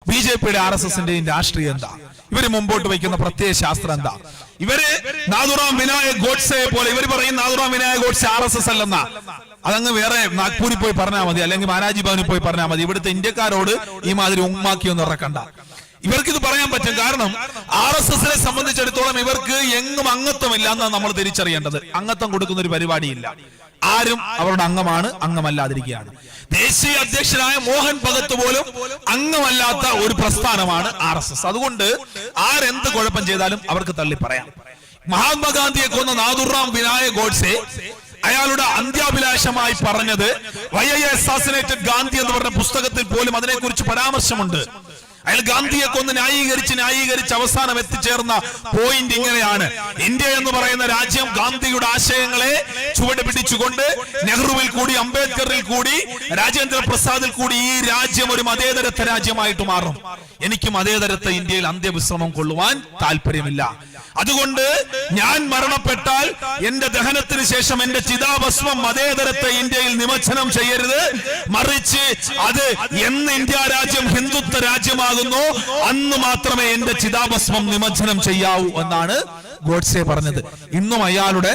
ബിജെപിയുടെ RSSന്റെയും രാഷ്ട്രീയം എന്താ? ഇവര് മുമ്പോട്ട് വയ്ക്കുന്ന പ്രത്യയ ശാസ്ത്രം എന്താ? ഇവര് നാഥുറാം വിനായക് ഗോഡ്സെയെ പോലെ ഇവർ പറയും നാഥുറാം വിനായക് ഗോഡ്സെ RSS അല്ലെന്നാ. അതങ്ങ് വേറെ നാഗ്പൂരിൽ പോയി പറഞ്ഞാൽ മതി, അല്ലെങ്കിൽ മാനാജി ഭവനിൽ പോയി പറഞ്ഞാൽ മതി. ഇവിടുത്തെ ഇന്ത്യക്കാരോട് ഈ മാതിരി ഉമ്മാക്കിയൊന്നും ഇറക്കണ്ട. ഇവർക്കിത് പറയാൻ പറ്റും. കാരണം RSSനെ സംബന്ധിച്ചിടത്തോളം ഇവർക്ക് എങ്ങും അംഗത്വമില്ല എന്നാണ് നമ്മൾ തിരിച്ചറിയേണ്ടത്. അംഗത്വം കൊടുക്കുന്ന ഒരു പരിപാടിയില്ല. ആരും അവരുടെ അംഗമാണ്, അംഗമല്ലാതിരിക്കുകയാണ്. ദേശീയ അധ്യക്ഷനായ മോഹൻ ഭഗത് പോലും അംഗമല്ലാത്ത ഒരു പ്രസ്ഥാനമാണ് RSS. അതുകൊണ്ട് ആരെന്ത് കുഴപ്പം ചെയ്താലും അവർക്ക് തള്ളി പറയാം. മഹാത്മാഗാന്ധിയെ കൊന്ന നാഥുറാം വിനായക് ഗോഡ്സെ അയാളുടെ അന്ത്യാഭിലാഷമായി പറഞ്ഞത് വൈ ഐ അസാസിനേറ്റഡ് ഗാന്ധി എന്ന് പറഞ്ഞ പുസ്തകത്തിൽ പോലും അതിനെക്കുറിച്ച് പരാമർശമുണ്ട്. അയാൾ ഗാന്ധിയെ കൊന്ന് ന്യായീകരിച്ച് അവസാനം എത്തിച്ചേർന്ന പോയിന്റ് ഇങ്ങനെയാണ്: ഇന്ത്യ എന്ന് പറയുന്ന രാജ്യം ഗാന്ധിയുടെ ആശയങ്ങളെ ചുവട് പിടിച്ചുകൊണ്ട് നെഹ്റുവിൽ കൂടി, അംബേദ്കറിൽ കൂടി, രാജേന്ദ്ര പ്രസാദിൽ കൂടി ഈ രാജ്യം ഒരു മതേതരത്വ രാജ്യമായിട്ട് മാറും. എനിക്ക് മതേതരത്വ ഇന്ത്യയിൽ അന്ത്യവിശ്രമം കൊള്ളുവാൻ താല്പര്യമില്ല. അതുകൊണ്ട് ഞാൻ മരണപ്പെട്ടാൽ എന്റെ ദഹനത്തിന് ശേഷം എന്റെ ചിതാഭസ്മം മതേതരത്വ ഇന്ത്യയിൽ നിമജ്ജനം ചെയ്യരുത്. മറിച്ച് അത് എന്ന് ഇന്ത്യ രാജ്യം ഹിന്ദുത്വ രാജ്യമാകുന്നു അന്ന് മാത്രമേ എന്റെ ചിതാഭസ്മം നിമജ്ജനം ചെയ്യാവൂ എന്നാണ് ഗോഡ്സെ പറഞ്ഞത്. ഇന്നും അയാളുടെ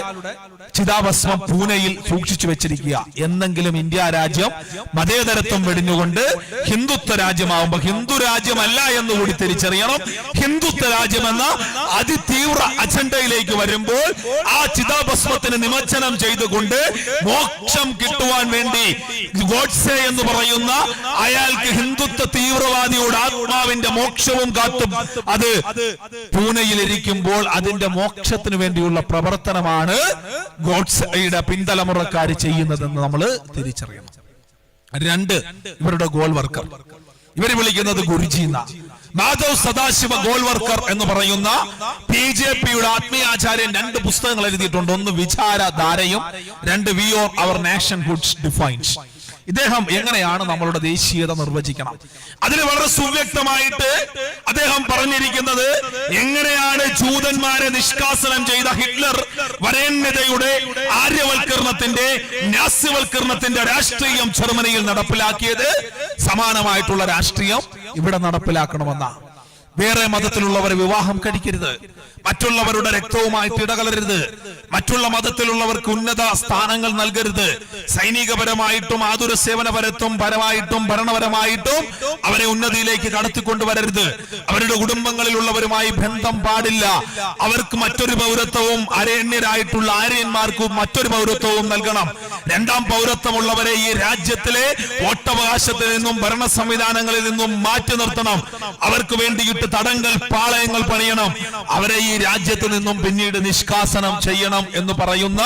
ചിതാഭസ്മം പൂനെയിൽ സൂക്ഷിച്ചു വെച്ചിരിക്കുക. എന്നെങ്കിലും ഇന്ത്യ രാജ്യം മതേതരത്വം വെടിഞ്ഞുകൊണ്ട് ഹിന്ദുത്വ രാജ്യമാവുമ്പോ ഹിന്ദു രാജ്യമല്ല എന്നുകൂടി തിരിച്ചറിയണം. ഹിന്ദുത്വ രാജ്യമെന്ന അതിതീവ്ര അജണ്ടയിലേക്ക് വരുമ്പോൾ ആ ചിതാഭസ്മത്തിന് നിമജ്ജനം ചെയ്തുകൊണ്ട് മോക്ഷം കിട്ടുവാൻ വേണ്ടി ഗോഡ്സെ എന്ന് പറയുന്ന അയാൾക്ക് ഹിന്ദുത്വ തീവ്രവാദിയുടെ ആത്മാവിന്റെ മോക്ഷവും കാത്തും അത് പൂനെയിലിരിക്കുമ്പോൾ അതിന്റെ മോക്ഷത്തിന് വേണ്ടിയുള്ള പ്രവർത്തനമാണ് ഗോഡ്സെയുടെ പിന്തലമുറക്കാർ ചെയ്യുന്നതെന്ന് നമ്മൾ തിരിച്ചറിയണം. 2, ഇവരുടെ ഗോൾവർക്കർ. ഇവര് വിളിക്കുന്നത് ഗുരുജി എന്ന മാധവ് സദാശിവ ഗോൾവർക്കർ എന്ന് പറയുന്ന ബിജെപിയുടെ ആത്മീയാചാര്യൻ 2 പുസ്തകങ്ങൾ എഴുതിയിട്ടുണ്ട്. ഒന്ന് വിചാരധാരയും, 2 we or our nationhood defined. ഇദ്ദേഹം എങ്ങനെയാണ് നമ്മളുടെ ദേശീയത നിർവചിക്കണം, അതിൽ വളരെ സുവ്യക്തമായിട്ട് അദ്ദേഹം പറഞ്ഞിരിക്കുന്നത് എങ്ങനെയാണ് ജൂതന്മാരെ നിഷ്കാസനം ചെയ്ത ഹിറ്റ്ലർ വരേണ്യതയുടെ, ആര്യവൽക്കരണത്തിന്റെ, നാസിവൽക്കരണത്തിന്റെ രാഷ്ട്രീയം ജർമ്മനിയിൽ നടപ്പിലാക്കിയത് സമാനമായിട്ടുള്ള രാഷ്ട്രീയം ഇവിടെ നടപ്പിലാക്കണമെന്നാണ്. വേറെ മതത്തിലുള്ളവരെ വിവാഹം കഴിക്കരുത്, മറ്റുള്ളവരുടെ രക്തവുമായിട്ട് ഇടകലരരുത്, മറ്റുള്ള മതത്തിലുള്ളവർക്ക് ഉന്നത സ്ഥാനങ്ങൾ നൽകരുത്, സൈനികപരമായിട്ടും ആതുര സേവനപരത്വം പരമായിട്ടും ഭരണപരമായിട്ടും അവരെ ഉന്നതിയിലേക്ക് കടത്തിക്കൊണ്ടുവരരുത്, അവരുടെ കുടുംബങ്ങളിലുള്ളവരുമായി ബന്ധം പാടില്ല, അവർക്ക് മറ്റൊരു പൗരത്വവും അരണ്യരായിട്ടുള്ള ആര്യന്മാർക്കും മറ്റൊരു പൗരത്വവും നൽകണം. 2ാം പൗരത്വമുള്ളവരെ ഈ രാജ്യത്തിലെ വോട്ടവകാശത്തിൽ നിന്നും ഭരണ സംവിധാനങ്ങളിൽ നിന്നും മാറ്റി നിർത്തണം. അവർക്ക് വേണ്ടിയിട്ട് തടങ്കൽ പാളയങ്ങൾ പണിയണം. അവരെ ഈ രാജ്യത്ത് നിന്നും പിന്നീട് നിഷ്കാസനം ചെയ്യണം എന്ന് പറയുന്ന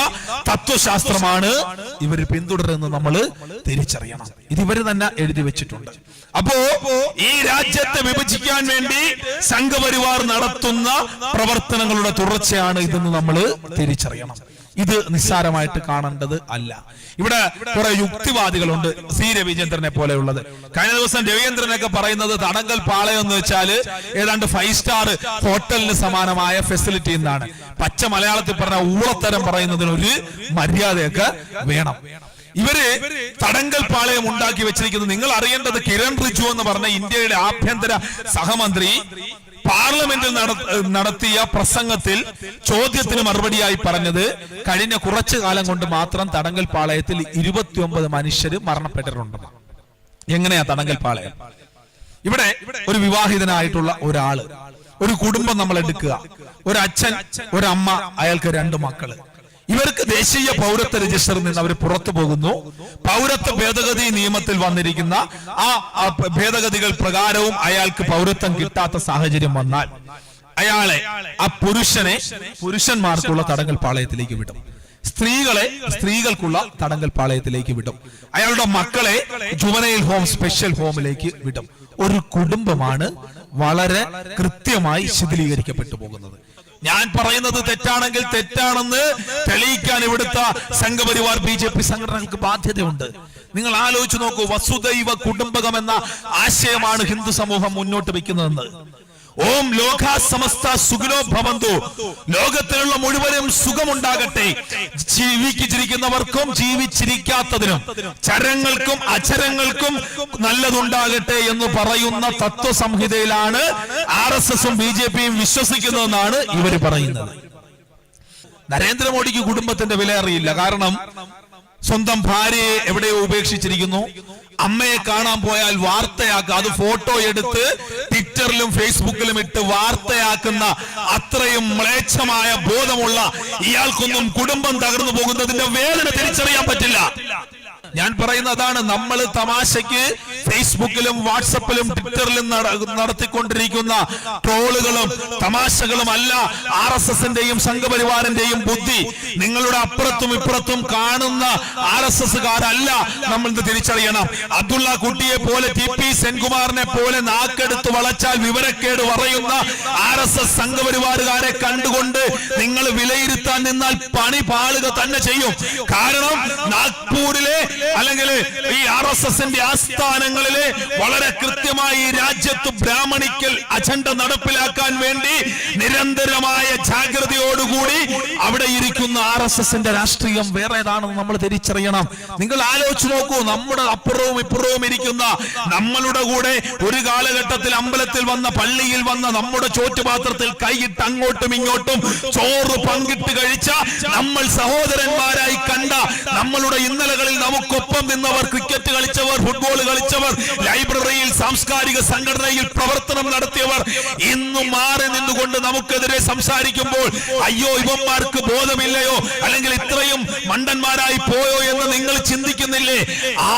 തത്വശാസ്ത്രമാണ് ഇവർ പിന്തുടരുന്നത് നമ്മൾ തിരിച്ചറിയണം. ഇത് ഇവർ തന്നെ എഴുതി വെച്ചിട്ടുണ്ട്. അപ്പോ ഈ രാജ്യത്തെ വിഭജിക്കാൻ വേണ്ടി സംഘപരിവാർ നടത്തുന്ന പ്രവർത്തനങ്ങളുടെ തുടർച്ചയാണ് ഇതെന്ന് നമ്മൾ തിരിച്ചറിയണം. ഇത് നിസ്സാരമായിട്ട് കാണേണ്ടത് അല്ല. ഇവിടെ കുറെ യുക്തിവാദികളുണ്ട്, സി രവീന്ദ്രനെ പോലെയുള്ളത്. കഴിഞ്ഞ ദിവസം രവീന്ദ്രനൊക്കെ പറയുന്നത് തടങ്കൽ പാളയം എന്ന് വെച്ചാൽ ഏതാണ്ട് 5 സ്റ്റാർ ഹോട്ടലിന് സമാനമായ ഫെസിലിറ്റി എന്നാണ്. പച്ച മലയാളത്തിൽ പറഞ്ഞ ഊളത്തരം പറയുന്നതിന് ഒരു മര്യാദയൊക്കെ വേണം. ഇവര് തടങ്കൽ പാളയം ഉണ്ടാക്കി വെച്ചിരിക്കുന്നത് നിങ്ങൾ അറിയേണ്ടത്, കിരൺ റിജു എന്ന് പറഞ്ഞ ഇന്ത്യയുടെ ആഭ്യന്തര സഹമന്ത്രി പാർലമെന്റിൽ നടത്തിയ പ്രസംഗത്തിൽ ചോദ്യത്തിന് മറുപടിയായി പറഞ്ഞത് കഴിഞ്ഞ കുറച്ചു കാലം കൊണ്ട് മാത്രം തടങ്കൽ പാളയത്തിൽ 29 മനുഷ്യർ മരണപ്പെട്ടിട്ടുണ്ടെന്ന്. എങ്ങനെയാ തടങ്കൽ പാളയം? ഇവിടെ ഒരു വിവാഹിതനായിട്ടുള്ള ഒരാള്, ഒരു കുടുംബം നമ്മൾ എടുക്കുക, ഒരു അച്ഛൻ, ഒരമ്മ, അയാൾക്ക് 2 മക്കള്. ഇവർക്ക് ദേശീയ പൗരത്വ രജിസ്റ്ററിൽ നിന്ന് അവർ പുറത്തു പോകുന്നു. പൗരത്വ ഭേദഗതി നിയമത്തിൽ വന്നിരിക്കുന്ന ആ ഭേദഗതികൾ പ്രകാരവും അയാൾക്ക് പൗരത്വം കിട്ടാത്ത സാഹചര്യം വന്നാൽ അയാളെ, ആ പുരുഷന്മാർക്കുള്ള തടങ്കൽ പാളയത്തിലേക്ക് വിടും, സ്ത്രീകൾക്കുള്ള തടങ്കൽ പാളയത്തിലേക്ക് വിടും, അയാളുടെ മക്കളെ ജുവനൈൽ ഹോം, സ്പെഷ്യൽ ഹോമിലേക്ക് വിടും. ഒരു കുടുംബമാണ് വളരെ കൃത്യമായി ശിഥിലീകരിക്കപ്പെട്ടു പോകുന്നത്. ഞാൻ പറയുന്നത് തെറ്റാണെങ്കിൽ തെറ്റാണെന്ന് തെളിയിക്കാൻ ഇവിടുത്തെ സംഘപരിവാർ ബിജെപി സംഘടനകൾക്ക് ബാധ്യതയുണ്ട്. നിങ്ങൾ ആലോചിച്ച് നോക്കൂ, വസുദൈവ കുടുംബകം എന്ന ആശയമാണ് ഹിന്ദു സമൂഹം മുന്നോട്ട് വെക്കുന്നതെന്ന്. ഓം ലോകാ സമസ്ത സുഖിനോ ഭവന്തു, ലോകത്തിലുള്ള മുഴുവനും സുഖമുണ്ടാകട്ടെ, ജീവിച്ചിരിക്കുന്നവർക്കും ജീവിച്ചിരിക്കാത്തതിനും ചരങ്ങൾക്കും അചരങ്ങൾക്കും നല്ലതുണ്ടാകട്ടെ എന്ന് പറയുന്ന തത്വസംഹിതയിലാണ് RSSും BJPയും വിശ്വസിക്കുന്നതെന്നാണ് ഇവര് പറയുന്നത്. നരേന്ദ്രമോദിക്ക് കുടുംബത്തിന്റെ വില അറിയില്ല. കാരണം സ്വന്തം ഭാര്യയെ എവിടെയോ ഉപേക്ഷിച്ചിരിക്കുന്നു. അമ്മയെ കാണാൻ പോയാൽ വാർത്തയാക്കുക, അത് ഫോട്ടോ എടുത്ത് ട്വിറ്ററിലും ഫേസ്ബുക്കിലും ഇട്ട് വാർത്തയാക്കുന്ന അത്രയും മ്ലേച്ഛമായ ബോധമുള്ള ഇയാൾക്കൊന്നും കുടുംബം തകർന്നു പോകുന്നതിന്റെ വേദന തിരിച്ചറിയാൻ പറ്റില്ല. ഞാൻ പറയുന്ന അതാണ്, നമ്മൾ തമാശയ്ക്ക് ഫേസ്ബുക്കിലും വാട്സപ്പിലും ട്വിറ്ററിലും നടത്തിക്കൊണ്ടിരിക്കുന്ന ട്രോളുകളും തമാശകളും അല്ല RSSന്റെയും സംഘപരിവാറിന്റെയും ബുദ്ധി. നിങ്ങളുടെ അപ്പുറത്തും ഇപ്പുറത്തും കാണുന്ന RSSകാരല്ല നമ്മൾ ഇത് തിരിച്ചറിയണം. അബ്ദുള്ള കുട്ടിയെ പോലെ, TP സെൻകുമാറിനെ പോലെ നാക്കെടുത്ത് വളച്ചാൽ വിവരക്കേട് പറയുന്ന RSS സംഘപരിവാറുകാരെ കണ്ടുകൊണ്ട് നിങ്ങൾ വിലയിരുത്താൻ നിന്നാൽ പണി പാളുക തന്നെ ചെയ്യും. കാരണം നാഗ്പൂരിലെ അല്ലെങ്കിൽ ഈ RSSന്റെ ആസ്ഥാനങ്ങളിലെ വളരെ കൃത്യമായി രാജ്യത്ത് ബ്രാഹ്മണിക്കൽ അജണ്ട നടപ്പിലാക്കാൻ വേണ്ടി നിരന്തരമായ ജാഗ്രതയോടുകൂടി അവിടെ ഇരിക്കുന്ന RSSന്റെ രാഷ്ട്രീയം വേറെ ഏതാണെന്ന് നമ്മൾ തിരിച്ചറിയണം. നിങ്ങൾ ആലോചിച്ച് നോക്കൂ, നമ്മുടെ അപ്പുറവും ഇപ്പുറവും ഇരിക്കുന്ന നമ്മളുടെ കൂടെ ഒരു കാലഘട്ടത്തിൽ അമ്പലത്തിൽ വന്ന, പള്ളിയിൽ വന്ന, നമ്മുടെ ചോറ്റുപാത്രത്തിൽ കൈയിട്ട് അങ്ങോട്ടും ഇങ്ങോട്ടും ചോറ് പങ്കിട്ട് കഴിച്ച, നമ്മൾ സഹോദരന്മാരായി കണ്ട, നമ്മളുടെ ഇന്നലകളിൽ നമുക്കൊപ്പം നിന്നവർ, ക്രിക്കറ്റ് കളിച്ചവർ, ഫുട്ബോൾ കളിച്ചവർ, ലൈബ്രറിയിൽ സാംസ്കാരിക സംഘടനയിൽ പ്രവർത്തനം നടത്തിയവർ ഇന്നും മാറി നിന്നുകൊണ്ട് നമുക്കെതിരെ സംസാരിക്കുമ്പോൾ അയ്യോ ഇവന്മാർക്ക് ബോധമില്ലയോ, അല്ലെങ്കിൽ ഇത്രയും മണ്ടന്മാരായി പോയോ എന്ന് നിങ്ങൾ ചിന്തിക്കുന്നില്ലേ? ആ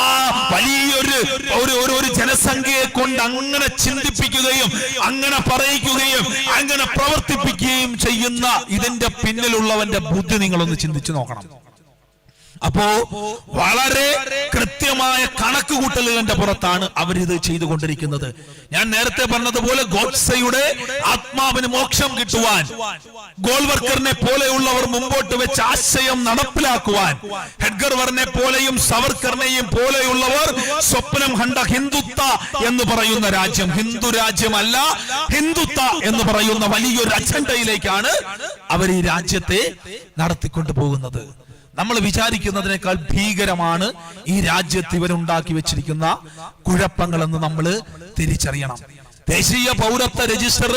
വലിയൊരു ജനസംഖ്യയെ കൊണ്ട് അങ്ങനെ ചിന്തിപ്പിക്കുകയും അങ്ങനെ പറയിക്കുകയും അങ്ങനെ പ്രവർത്തിപ്പിക്കുകയും ചെയ്യുന്ന ഇതിന്റെ പിന്നിലുള്ളവന്റെ ബുദ്ധി നിങ്ങളൊന്ന് ചിന്തിച്ചു നോക്കണം. അപ്പോ വളരെ കൃത്യമായ കണക്കുകൂട്ടലുകളുടെ പുറത്താണ് അവരിത് ചെയ്തുകൊണ്ടിരിക്കുന്നത്. ഞാൻ നേരത്തെ പറഞ്ഞതുപോലെ ഗോഡ്സെയുടെ ആത്മാവിന് മോക്ഷം കിട്ടുവാൻ ഗോൾവർക്കറിനെ പോലെയുള്ളവർ മുമ്പോട്ട് വെച്ച ആശയം നടപ്പിലാക്കുവാൻ ഹെഡ്ഗർവറിനെ പോലെയും സവർക്കറിനെയും പോലെയുള്ളവർ സ്വപ്നം കണ്ട ഹിന്ദുത്വ എന്ന് പറയുന്ന രാജ്യം, ഹിന്ദു രാജ്യമല്ല ഹിന്ദുത്വ എന്ന് പറയുന്ന വലിയൊരു അജണ്ടയിലേക്കാണ് അവർ ഈ രാജ്യത്തെ നടത്തിക്കൊണ്ടു പോകുന്നത്. നമ്മൾ വിചാരിക്കുന്നതിനേക്കാൾ ഭീകരമാണ് ഈ രാജ്യത്ത് ഇവരുണ്ടാക്കി വെച്ചിരിക്കുന്ന കുഴപ്പങ്ങളെന്ന് നമ്മൾ തിരിച്ചറിയണം. ദേശീയ പൗരത്വ രജിസ്റ്റർ,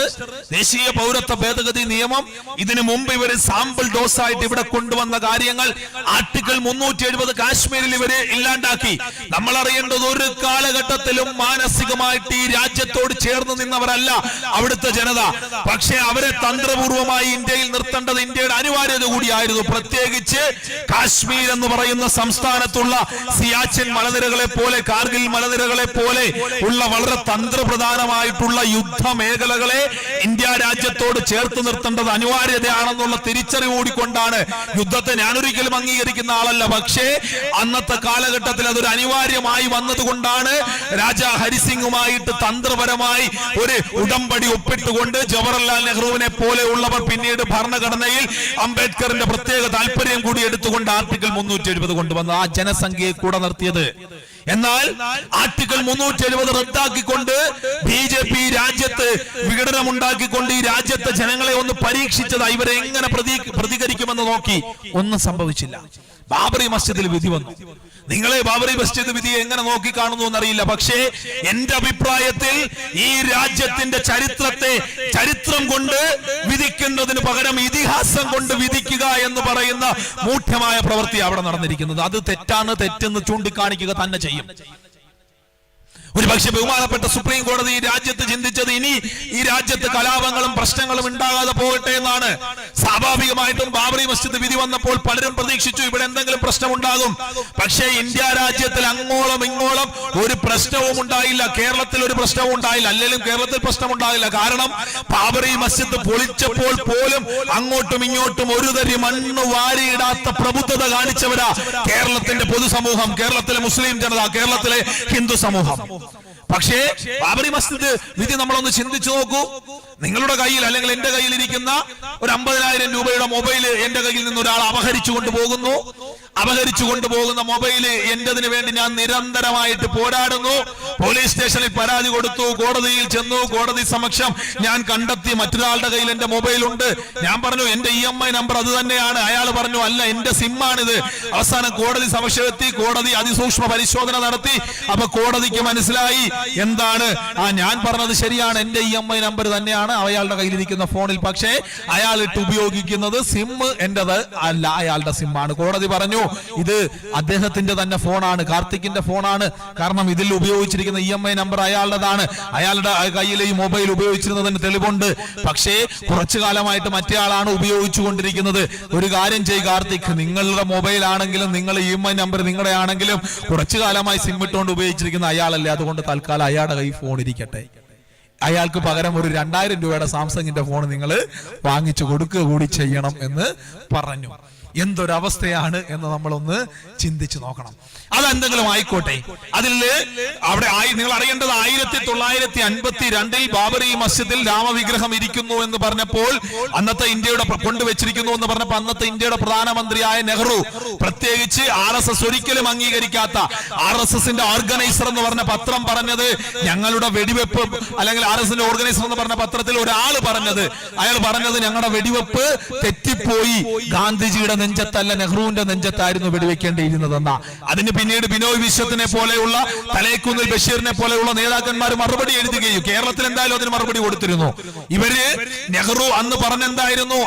ദേശീയ പൗരത്വ ഭേദഗതി നിയമം, ഇതിനു മുമ്പ് ഇവര് സാമ്പിൾ ഡോസ് ആയിട്ട് ഇവിടെ കൊണ്ടുവന്ന കാര്യങ്ങൾ, ആർട്ടിക്കിൾ 370 കാശ്മീരിൽ ഇവര് ഇല്ലാണ്ടാക്കി. നമ്മൾ അറിയേണ്ടത്, ഒരു കാലഘട്ടത്തിലും മാനസികമായിട്ട് ഈ രാജ്യത്തോട് ചേർന്ന് നിന്നവരല്ല അവിടുത്തെ ജനത. പക്ഷെ അവരെ തന്ത്രപൂർവമായി ഇന്ത്യയിൽ നിർത്തേണ്ടത് ഇന്ത്യയുടെ അനിവാര്യത കൂടിയായിരുന്നു. പ്രത്യേകിച്ച് കാശ്മീർ എന്ന് പറയുന്ന സംസ്ഥാനത്തുള്ള സിയാച്ചിൻ മലനിരകളെ പോലെ, കാർഗിൽ മലനിരകളെ പോലെ ഉള്ള വളരെ തന്ത്രപ്രധാനമായിട്ട് യുദ്ധമേഖലകളെ ഇന്ത്യ രാജ്യത്തോട് ചേർത്ത് നിർത്തേണ്ടത് അനിവാര്യതയാണെന്നുള്ള തിരിച്ചറിവ് കൂടിക്കൊണ്ടാണ് യുദ്ധത്തെ ഞാനൊരിക്കലും അംഗീകരിക്കുന്ന ആളല്ല. പക്ഷേ അന്നത്തെ കാലഘട്ടത്തിൽ അതൊരു അനിവാര്യമായി വന്നതുകൊണ്ടാണ് രാജാ ഹരിസിംഗുമായിട്ട് തന്ത്രപരമായി ഒരു ഉടമ്പടി ഒപ്പിട്ടുകൊണ്ട് ജവഹർലാൽ നെഹ്റുവിനെ പോലെയുള്ളവർ പിന്നീട് ഭരണഘടനയിൽ അംബേദ്കറിന്റെ പ്രത്യേക താല്പര്യം കൂടി എടുത്തുകൊണ്ട് ആർട്ടിക്കിൾ 370 കൊണ്ടുവന്ന് ആ ജനസംഖ്യയെ കൂടെ നിർത്തിയത്. എന്നാൽ ആർട്ടിക്കിൾ 370 റദ്ദാക്കിക്കൊണ്ട് BJP രാജ്യത്ത് വിഘടനമുണ്ടാക്കിക്കൊണ്ട് ഈ രാജ്യത്തെ ജനങ്ങളെ ഒന്ന് പരീക്ഷിച്ചത്. ഇവരെ എങ്ങനെ പ്രതികരിക്കുമെന്ന് നോക്കി, ഒന്നും സംഭവിച്ചില്ല. ബാബറി മസ്ജിദിൽ വിധി വന്നു. നിങ്ങളെ ബാബറി മസ്ജിദ് വിധിയെ എങ്ങനെ നോക്കി കാണുന്നു എന്നറിയില്ല. പക്ഷേ എന്റെ അഭിപ്രായത്തിൽ ഈ രാജ്യത്തിന്റെ ചരിത്രത്തെ ചരിത്രം കൊണ്ട് വിധിക്കുന്നതിന് പകരം ഇതിഹാസം കൊണ്ട് വിധിക്കുക എന്ന് പറയുന്ന മൂഢ്യമായ പ്രവൃത്തി അവിടെ നടന്നിരിക്കുന്നത്. അത് തെറ്റാണ്, തെറ്റെന്ന് ചൂണ്ടിക്കാണിക്കുക തന്നെ ചെയ്യും. ഒരു പക്ഷെ ബഹുമാനപ്പെട്ട സുപ്രീം കോടതി ഈ രാജ്യത്ത് ചിന്തിച്ചത് ഇനി ഈ രാജ്യത്ത് കലാപങ്ങളും പ്രശ്നങ്ങളും ഉണ്ടാകാതെ പോകട്ടെ എന്നാണ്. സ്വാഭാവികമായിട്ടും ബാബറി മസ്ജിദ് വിധി വന്നപ്പോൾ പലരും പ്രതീക്ഷിച്ചു ഇവിടെ എന്തെങ്കിലും പ്രശ്നമുണ്ടാകും. പക്ഷേ ഇന്ത്യ രാജ്യത്തിൽ അങ്ങോളം ഇങ്ങോളം ഒരു പ്രശ്നവും ഉണ്ടായില്ല. കേരളത്തിൽ ഒരു പ്രശ്നവും ഉണ്ടായില്ല. അല്ലെങ്കിലും കേരളത്തിൽ പ്രശ്നമുണ്ടായില്ല. കാരണം ബാബറി മസ്ജിദ് പൊളിച്ചപ്പോൾ പോലും അങ്ങോട്ടും ഇങ്ങോട്ടും ഒരു തരി മണ്ണ് വാരിയിടാത്ത പ്രബുദ്ധത കാണിച്ചവരാ കേരളത്തിന്റെ പൊതുസമൂഹം, കേരളത്തിലെ മുസ്ലിം ജനത, കേരളത്തിലെ ഹിന്ദു സമൂഹം. പക്ഷേ ബാബറി മസ്ജിദ് വിധി നമ്മളൊന്ന് ചിന്തിച്ചു നോക്കൂ. നിങ്ങളുടെ കയ്യിൽ അല്ലെങ്കിൽ എന്റെ കയ്യിൽ ഇരിക്കുന്ന ഒരു 50,000 രൂപയുടെ മൊബൈൽ എന്റെ കയ്യിൽ നിന്ന് ഒരാൾ അപഹരിച്ചു കൊണ്ടുപോകുന്നു. അപഹരിച്ചു കൊണ്ടുപോകുന്ന മൊബൈല് എന്റേതിനു വേണ്ടി ഞാൻ നിരന്തരമായിട്ട് പോരാടുന്നു. പോലീസ് സ്റ്റേഷനിൽ പരാതി കൊടുത്തു, കോടതിയിൽ ചെന്നു, കോടതി സമക്ഷം ഞാൻ കണ്ടെത്തി മറ്റൊരാളുടെ കയ്യിൽ എന്റെ മൊബൈൽ ഉണ്ട്. ഞാൻ പറഞ്ഞു എന്റെ EMI നമ്പർ അത് തന്നെയാണ്. അയാൾ പറഞ്ഞു അല്ല എന്റെ സിമ്മാണിത്. അവസാനം കോടതി സമക്ഷമെത്തി, കോടതി അതിസൂക്ഷ്മ പരിശോധന നടത്തി. അപ്പൊ കോടതിക്ക് മനസ്സിലായി എന്താണ് ഞാൻ പറഞ്ഞത് ശരിയാണ്, എന്റെ EMI നമ്പർ തന്നെയാണ് അയാളുടെ കയ്യിലിരിക്കുന്ന ഫോണിൽ. പക്ഷേ അയാൾ ഇട്ട് ഉപയോഗിക്കുന്നത് സിം എന്റേത് അല്ല, അയാളുടെ സിമ്മാണ്. കോടതി പറഞ്ഞു ഇത് അദ്ദേഹത്തിന്റെ തന്നെ ഫോണാണ്, കാർത്തിക്കിന്റെ ഫോണാണ്. കാരണം ഇതിൽ ഉപയോഗിച്ചിരിക്കുന്ന EMI നമ്പർ അയാളുടേതാണ്. അയാളുടെ കയ്യിൽ ഈ മൊബൈൽ ഉപയോഗിച്ചിരുന്നതിന് തെളിവുണ്ട്. പക്ഷേ കുറച്ചു കാലമായിട്ട് മറ്റേ ആളാണ് ഉപയോഗിച്ചു കൊണ്ടിരിക്കുന്നത്. ഒരു കാര്യം ചെയ്യ് കാർത്തിക്, നിങ്ങളുടെ മൊബൈൽ ആണെങ്കിലും നിങ്ങളുടെ EMI നമ്പർ നിങ്ങളുടെ ആണെങ്കിലും കുറച്ചു കാലമായി സിം ഇട്ടുകൊണ്ട് ഉപയോഗിച്ചിരിക്കുന്ന അയാളല്ലേ, അതുകൊണ്ട് തൽക്കാലം അയാളുടെ കൈ ഫോൺ ഇരിക്കട്ടെ. അയാൾക്ക് പകരം ഒരു 2000 രൂപയുടെ സാംസങ്ങിന്റെ ഫോൺ നിങ്ങൾ വാങ്ങിച്ചു കൊടുക്കുക കൂടി ചെയ്യണം എന്ന് പറഞ്ഞു. എന്തൊരവസ്ഥയാണ് എന്ന് നമ്മളൊന്ന് ചിന്തിച്ചു നോക്കണം. അതെന്തെങ്കിലും ആയിക്കോട്ടെ. അതിൽ അവിടെ നിങ്ങൾ അറിയേണ്ടത് 1952 ബാബറി മസ്ജിദിൽ രാമവിഗ്രഹം ഇരിക്കുന്നു എന്ന് പറഞ്ഞപ്പോൾ, അന്നത്തെ ഇന്ത്യയുടെ കൊണ്ടുവച്ചിരിക്കുന്നു എന്ന് പറഞ്ഞപ്പോൾ അന്നത്തെ ഇന്ത്യയുടെ പ്രധാനമന്ത്രിയായ നെഹ്റു, പ്രത്യേകിച്ച് RSS ഒരിക്കലും അംഗീകരിക്കാത്ത RSSന്റെ ഓർഗനൈസർ എന്ന് പറഞ്ഞ പത്രം പറഞ്ഞത്, ഞങ്ങളുടെ വെടിവെപ്പ് അല്ലെങ്കിൽ RSSന്റെ ഓർഗനൈസർ എന്ന് പറഞ്ഞ പത്രത്തിൽ ഒരാൾ പറഞ്ഞത്, അയാൾ പറഞ്ഞത് ഞങ്ങളുടെ വെടിവെപ്പ് തെറ്റിപ്പോയി, ഗാന്ധിജിയുടെ നെഞ്ചത്തല്ല നെഹ്റുവിന്റെ നെഞ്ചത്തായിരുന്നു വെടിവെക്കേണ്ടിയിരുന്നതെന്നാ. അതിന് പിന്നീട് ബിനോയ് വിശ്വത്തിനെ പോലെയുള്ള, തലേക്കുന്നിൽ ബഷീറിനെ പോലെയുള്ള നേതാക്കന്മാർ മറുപടി എഴുതുകയും കേരളത്തിൽ എന്തായാലും അതിന് മറുപടി കൊടുത്തിരുന്നു. ഇവര് നെഹ്റു അന്ന് പറഞ്ഞെന്തായിരുന്നു,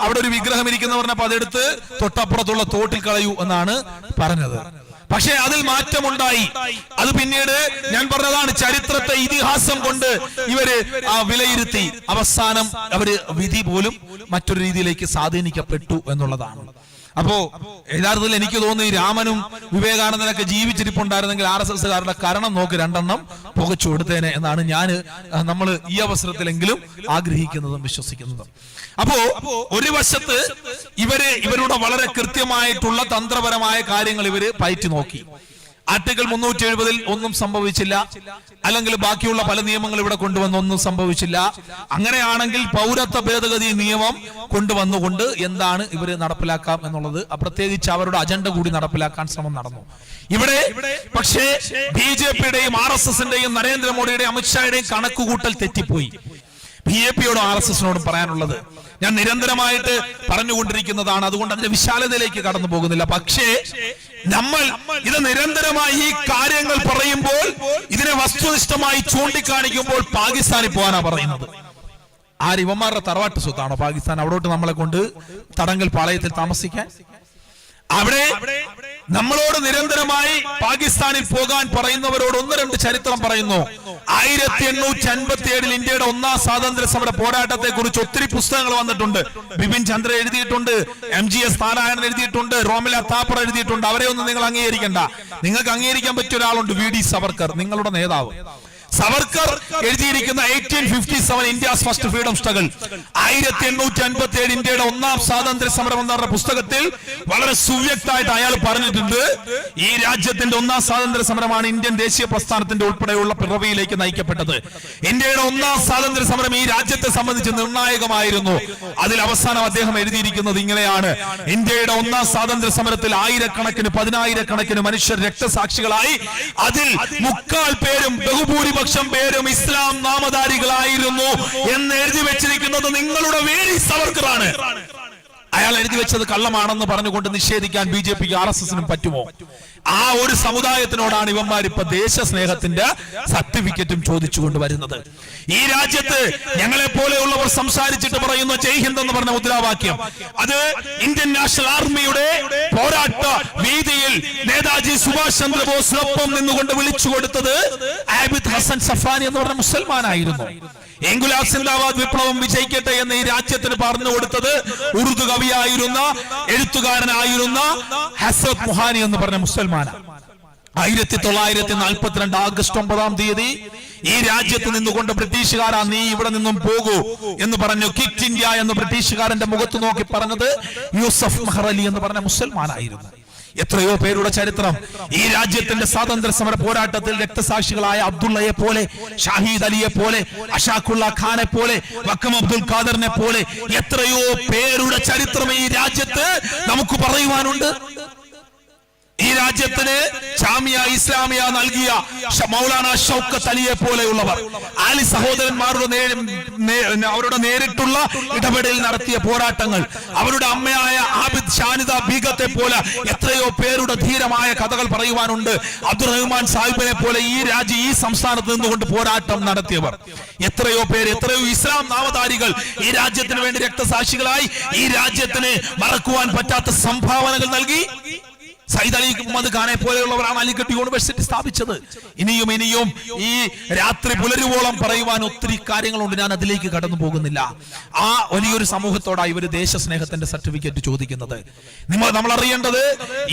അവിടെ ഒരു വിഗ്രഹം ഇരിക്കുന്ന പറഞ്ഞപ്പോ അതെടുത്ത് തൊട്ടപ്പുറത്തുള്ള തോട്ടിൽ കളയൂ എന്നാണ് പറഞ്ഞത്. പക്ഷേ അതിൽ മാറ്റമുണ്ടായി. അത് പിന്നീട് ഞാൻ പറഞ്ഞതാണ്, ചരിത്രത്തെ ഇതിഹാസം കൊണ്ട് ഇവര് വിലയിരുത്തി. അവസാനം അവര് വിധി പോലും മറ്റൊരു രീതിയിലേക്ക് സ്വാധീനിക്കപ്പെട്ടു എന്നുള്ളതാണ്. അപ്പോ യഥാർത്ഥത്തിൽ എനിക്ക് തോന്നുന്നു ഈ രാമനും വിവേകാനന്ദനൊക്കെ ജീവിച്ചിരിപ്പുണ്ടായിരുന്നെങ്കിൽ RSSകാരുടെ കരണം നോക്കി 2 പുകച്ചു കൊടുത്തേനെ എന്നാണ് നമ്മൾ ഈ അവസരത്തിലെങ്കിലും ആഗ്രഹിക്കുന്നതും വിശ്വസിക്കുന്നതും. അപ്പോ ഒരു വശത്ത് ഇവരുടെ വളരെ കൃത്യമായിട്ടുള്ള തന്ത്രപരമായ കാര്യങ്ങൾ ഇവര് പയറ്റി നോക്കി. ആർട്ടിക്കിൾ 370 ഒന്നും സംഭവിച്ചില്ല, അല്ലെങ്കിൽ ബാക്കിയുള്ള പല നിയമങ്ങൾ ഇവിടെ കൊണ്ടുവന്നൊന്നും സംഭവിച്ചില്ല. അങ്ങനെയാണെങ്കിൽ പൗരത്വ ഭേദഗതി നിയമം കൊണ്ടുവന്നുകൊണ്ട് എന്താണ് ഇവര് നടപ്പിലാക്കാം എന്നുള്ളത്, പ്രത്യേകിച്ച് അവരുടെ അജണ്ട കൂടി നടപ്പിലാക്കാൻ ശ്രമം നടന്നു ഇവിടെ. പക്ഷേ BJPയുടെയും RSSന്റെയും നരേന്ദ്രമോദിയുടെയും അമിത്ഷായുടെയും കണക്കുകൂട്ടൽ തെറ്റിപ്പോയി. BJPയോടും RSSനോടും പറയാനുള്ളത് ഞാൻ നിരന്തരമായിട്ട് പറഞ്ഞുകൊണ്ടിരിക്കുന്നതാണ്, അതുകൊണ്ട് അതിന്റെ വിശാലതയിലേക്ക് കടന്നു പോകുന്നില്ല. പക്ഷേ നമ്മൾ ഇത് നിരന്തരമായി ഈ കാര്യങ്ങൾ പറയുമ്പോൾ, ഇതിനെ വസ്തുനിഷ്ഠമായി ചൂണ്ടിക്കാണിക്കുമ്പോൾ പാകിസ്ഥാനിൽ പോകാനാ പറയുന്നത്. ഇവന്മാരുടെ തറവാട്ട് സ്വത്താണോ പാകിസ്ഥാൻ അവിടോട്ട് നമ്മളെ കൊണ്ട് തടങ്കൽ പാളയത്തിൽ താമസിക്കാൻ? അവിടെ നമ്മളോട് നിരന്തരമായി പാകിസ്ഥാനിൽ പോകാൻ പറയുന്നവരോട് 1-2 ചരിത്രം പറയുന്നു. 1857 ഇന്ത്യയുടെ 1ാം സ്വാതന്ത്ര്യ സമര പോരാട്ടത്തെ കുറിച്ച് ഒത്തിരി പുസ്തകങ്ങൾ വന്നിട്ടുണ്ട്. ബിപിൻ ചന്ദ്ര എഴുതിയിട്ടുണ്ട്, MGS നാരായണൻ എഴുതിയിട്ടുണ്ട്, റോമില താപ്പർ എഴുതിയിട്ടുണ്ട്. അവരെ ഒന്നും നിങ്ങൾ അംഗീകരിക്കണ്ട. നിങ്ങൾക്ക് അംഗീകരിക്കാൻ പറ്റിയ ഒരാളുണ്ട്, VD സവർക്കർ, നിങ്ങളുടെ നേതാവ്. സവർക്കർ എഴുതിയിരിക്കുന്ന 1857 ഇന്ത്യസ് ഫസ്റ്റ് ഫ്രീഡം സ്ട്രഗിൾ, 1857 ഇന്ത്യയുടെ 1ാം സ്വാതന്ത്ര്യ സമരം എന്ന പുസ്തകത്തിൽ വളരെ സുവ്യക്തമായിട്ട് അയാൾ പറഞ്ഞിട്ടുണ്ട്, ഈ രാജ്യത്തിന്റെ 1ാം സ്വാതന്ത്ര്യ സമരമാണ് ഇന്ത്യൻ ദേശീയ പ്രസ്ഥാനത്തിന്റെ ഉൾപ്പെടെയുള്ള പിറവിയിലേക്ക് നയിക്കപ്പെട്ടത്. ഇന്ത്യയുടെ 1ാം സ്വാതന്ത്ര്യ സമരം ഈ രാജ്യത്തെ സംബന്ധിച്ച് നിർണായകമായിരുന്നു. അതിൽ അവസാനം അദ്ദേഹം എഴുതിയിരിക്കുന്നത് ഇങ്ങനെയാണ്: ഇന്ത്യയുടെ 1ാം സ്വാതന്ത്ര്യ സമരത്തിൽ ആയിരക്കണക്കിന് 10,000കണക്കിന് മനുഷ്യർ രക്തസാക്ഷികളായി. അതിൽ 3/4 പേരും ബഹുഭൂരിപക്ഷം പേരും ഇസ്ലാം നാമധാരികളായിരുന്നു എന്ന് എഴുതി വെച്ചിരിക്കുന്നത് നിങ്ങളുടെ വീടി സവർക്കറാണ്. അയാൾ എഴുതി വെച്ചത് കള്ളമാണെന്ന് പറഞ്ഞുകൊണ്ട് നിഷേധിക്കാൻ BJPക്ക് RSSനും പറ്റുമോ? ആ ഒരു സമുദായത്തിനോടാണ് ഇവന്മാർ ഇപ്പൊ ദേശസ്നേഹത്തിന്റെ സർട്ടിഫിക്കറ്റും ചോദിച്ചുകൊണ്ട് വരുന്നത്. ഈ രാജ്യത്ത് ഞങ്ങളെ പോലെയുള്ളവർ സംസാരിച്ചിട്ട് പറയുന്ന ജയ് ഹിന്ദ് എന്ന് പറഞ്ഞ മുദ്രാവാക്യം, അത് ഇന്ത്യൻ നാഷണൽ ആർമിയുടെ പോരാട്ട വീതിയിൽ നേതാജി സുഭാഷ് ചന്ദ്രബോസിനൊപ്പം നിന്നുകൊണ്ട് വിളിച്ചു കൊടുത്തത് ആബിദ് ഹസൻ സഫാനി എന്ന് പറഞ്ഞ മുസൽമാനായിരുന്നു. ഇൻകുലാബ് സിന്ദാബാദ് വിപ്ലവം വിജയിക്കട്ടെ എന്ന് ഈ രാജ്യത്തിന് പറഞ്ഞു കൊടുത്തത് ഉറുദു കവിയായിരുന്ന, എഴുത്തുകാരനായിരുന്ന ഹസരത് മുഹാനി എന്ന് പറഞ്ഞ മുസൽമാനാണ്. 1942 ആഗസ്റ്റ് 9-ാം തീയതി ഈ രാജ്യത്ത് നിന്നുകൊണ്ട് ബ്രിട്ടീഷുകാരാ നീ ഇവിടെ നിന്നും പോകൂ എന്ന് പറഞ്ഞു ക്വിറ്റ് ഇന്ത്യ എന്ന് ബ്രിട്ടീഷുകാരന്റെ മുഖത്ത് നോക്കി പറഞ്ഞത് യൂസഫ് മെഹ്റലി എന്ന് പറഞ്ഞ മുസൽമാനായിരുന്നു. എത്രയോ പേരുടെ ചരിത്രം ഈ രാജ്യത്തിന്റെ സ്വാതന്ത്ര്യ സമര പോരാട്ടത്തിൽ രക്തസാക്ഷികളായ അബ്ദുള്ളയെ പോലെ, ഷാഹിദ് അലിയെ പോലെ, അഷാഖുള്ള ഖാനെ പോലെ, വക്കം അബ്ദുൽ ഖാദറിനെ പോലെ എത്രയോ പേരുടെ ചരിത്രം ഈ രാജ്യത്ത് നമുക്ക് പറയുവാനുണ്ട്. രാജ്യത്തിന് ജാമിയ ഇസ്ലാമിയ നൽകിയ മൗലാന ഷൗക്കത്ത് അലിയെ പോലെയുള്ളവർ, ആലി സഹോദരന്മാരുടെ അവരുടെ നേരിട്ടുള്ള ഇടപെടൽ നടത്തിയ പോരാട്ടങ്ങൾ, അവരുടെ അമ്മയായ ആബിദ് ഷാനിദ ബീഗത്തെ പോലെ എത്രയോ പേരുടെ ധീരമായ കഥകൾ പറയുവാനുണ്ട്. അബ്ദുറഹ്മാൻ സാഹിബിനെ പോലെ ഈ സംസ്ഥാനത്ത് നിന്നുകൊണ്ട് പോരാട്ടം നടത്തിയവർ എത്രയോ പേര്, എത്രയോ ഇസ്ലാം നാമധാരികൾ ഈ രാജ്യത്തിന് വേണ്ടി രക്തസാക്ഷികളായി ഈ രാജ്യത്തിന് മറക്കുവാൻ പറ്റാത്ത സംഭാവനകൾ നൽകി. സയ്യിദ് അലി മുഹമ്മദ് ഖാനെ പോലെയുള്ളവരാണ് അലിഗഡ് യൂണിവേഴ്സിറ്റി സ്ഥാപിച്ചത്. ഇനിയും ഈ രാത്രി പുലരുവോളം പറയുവാൻ ഒത്തിരി കാര്യങ്ങളുണ്ട്. ഞാൻ അതിലേക്ക് കടന്നു പോകുന്നില്ല. ആ വലിയൊരു സമൂഹത്തോടാണ് ഇവര് ദേശസ്നേഹത്തിന്റെ സർട്ടിഫിക്കറ്റ് ചോദിക്കുന്നത്. നമ്മൾ അറിയേണ്ടത്,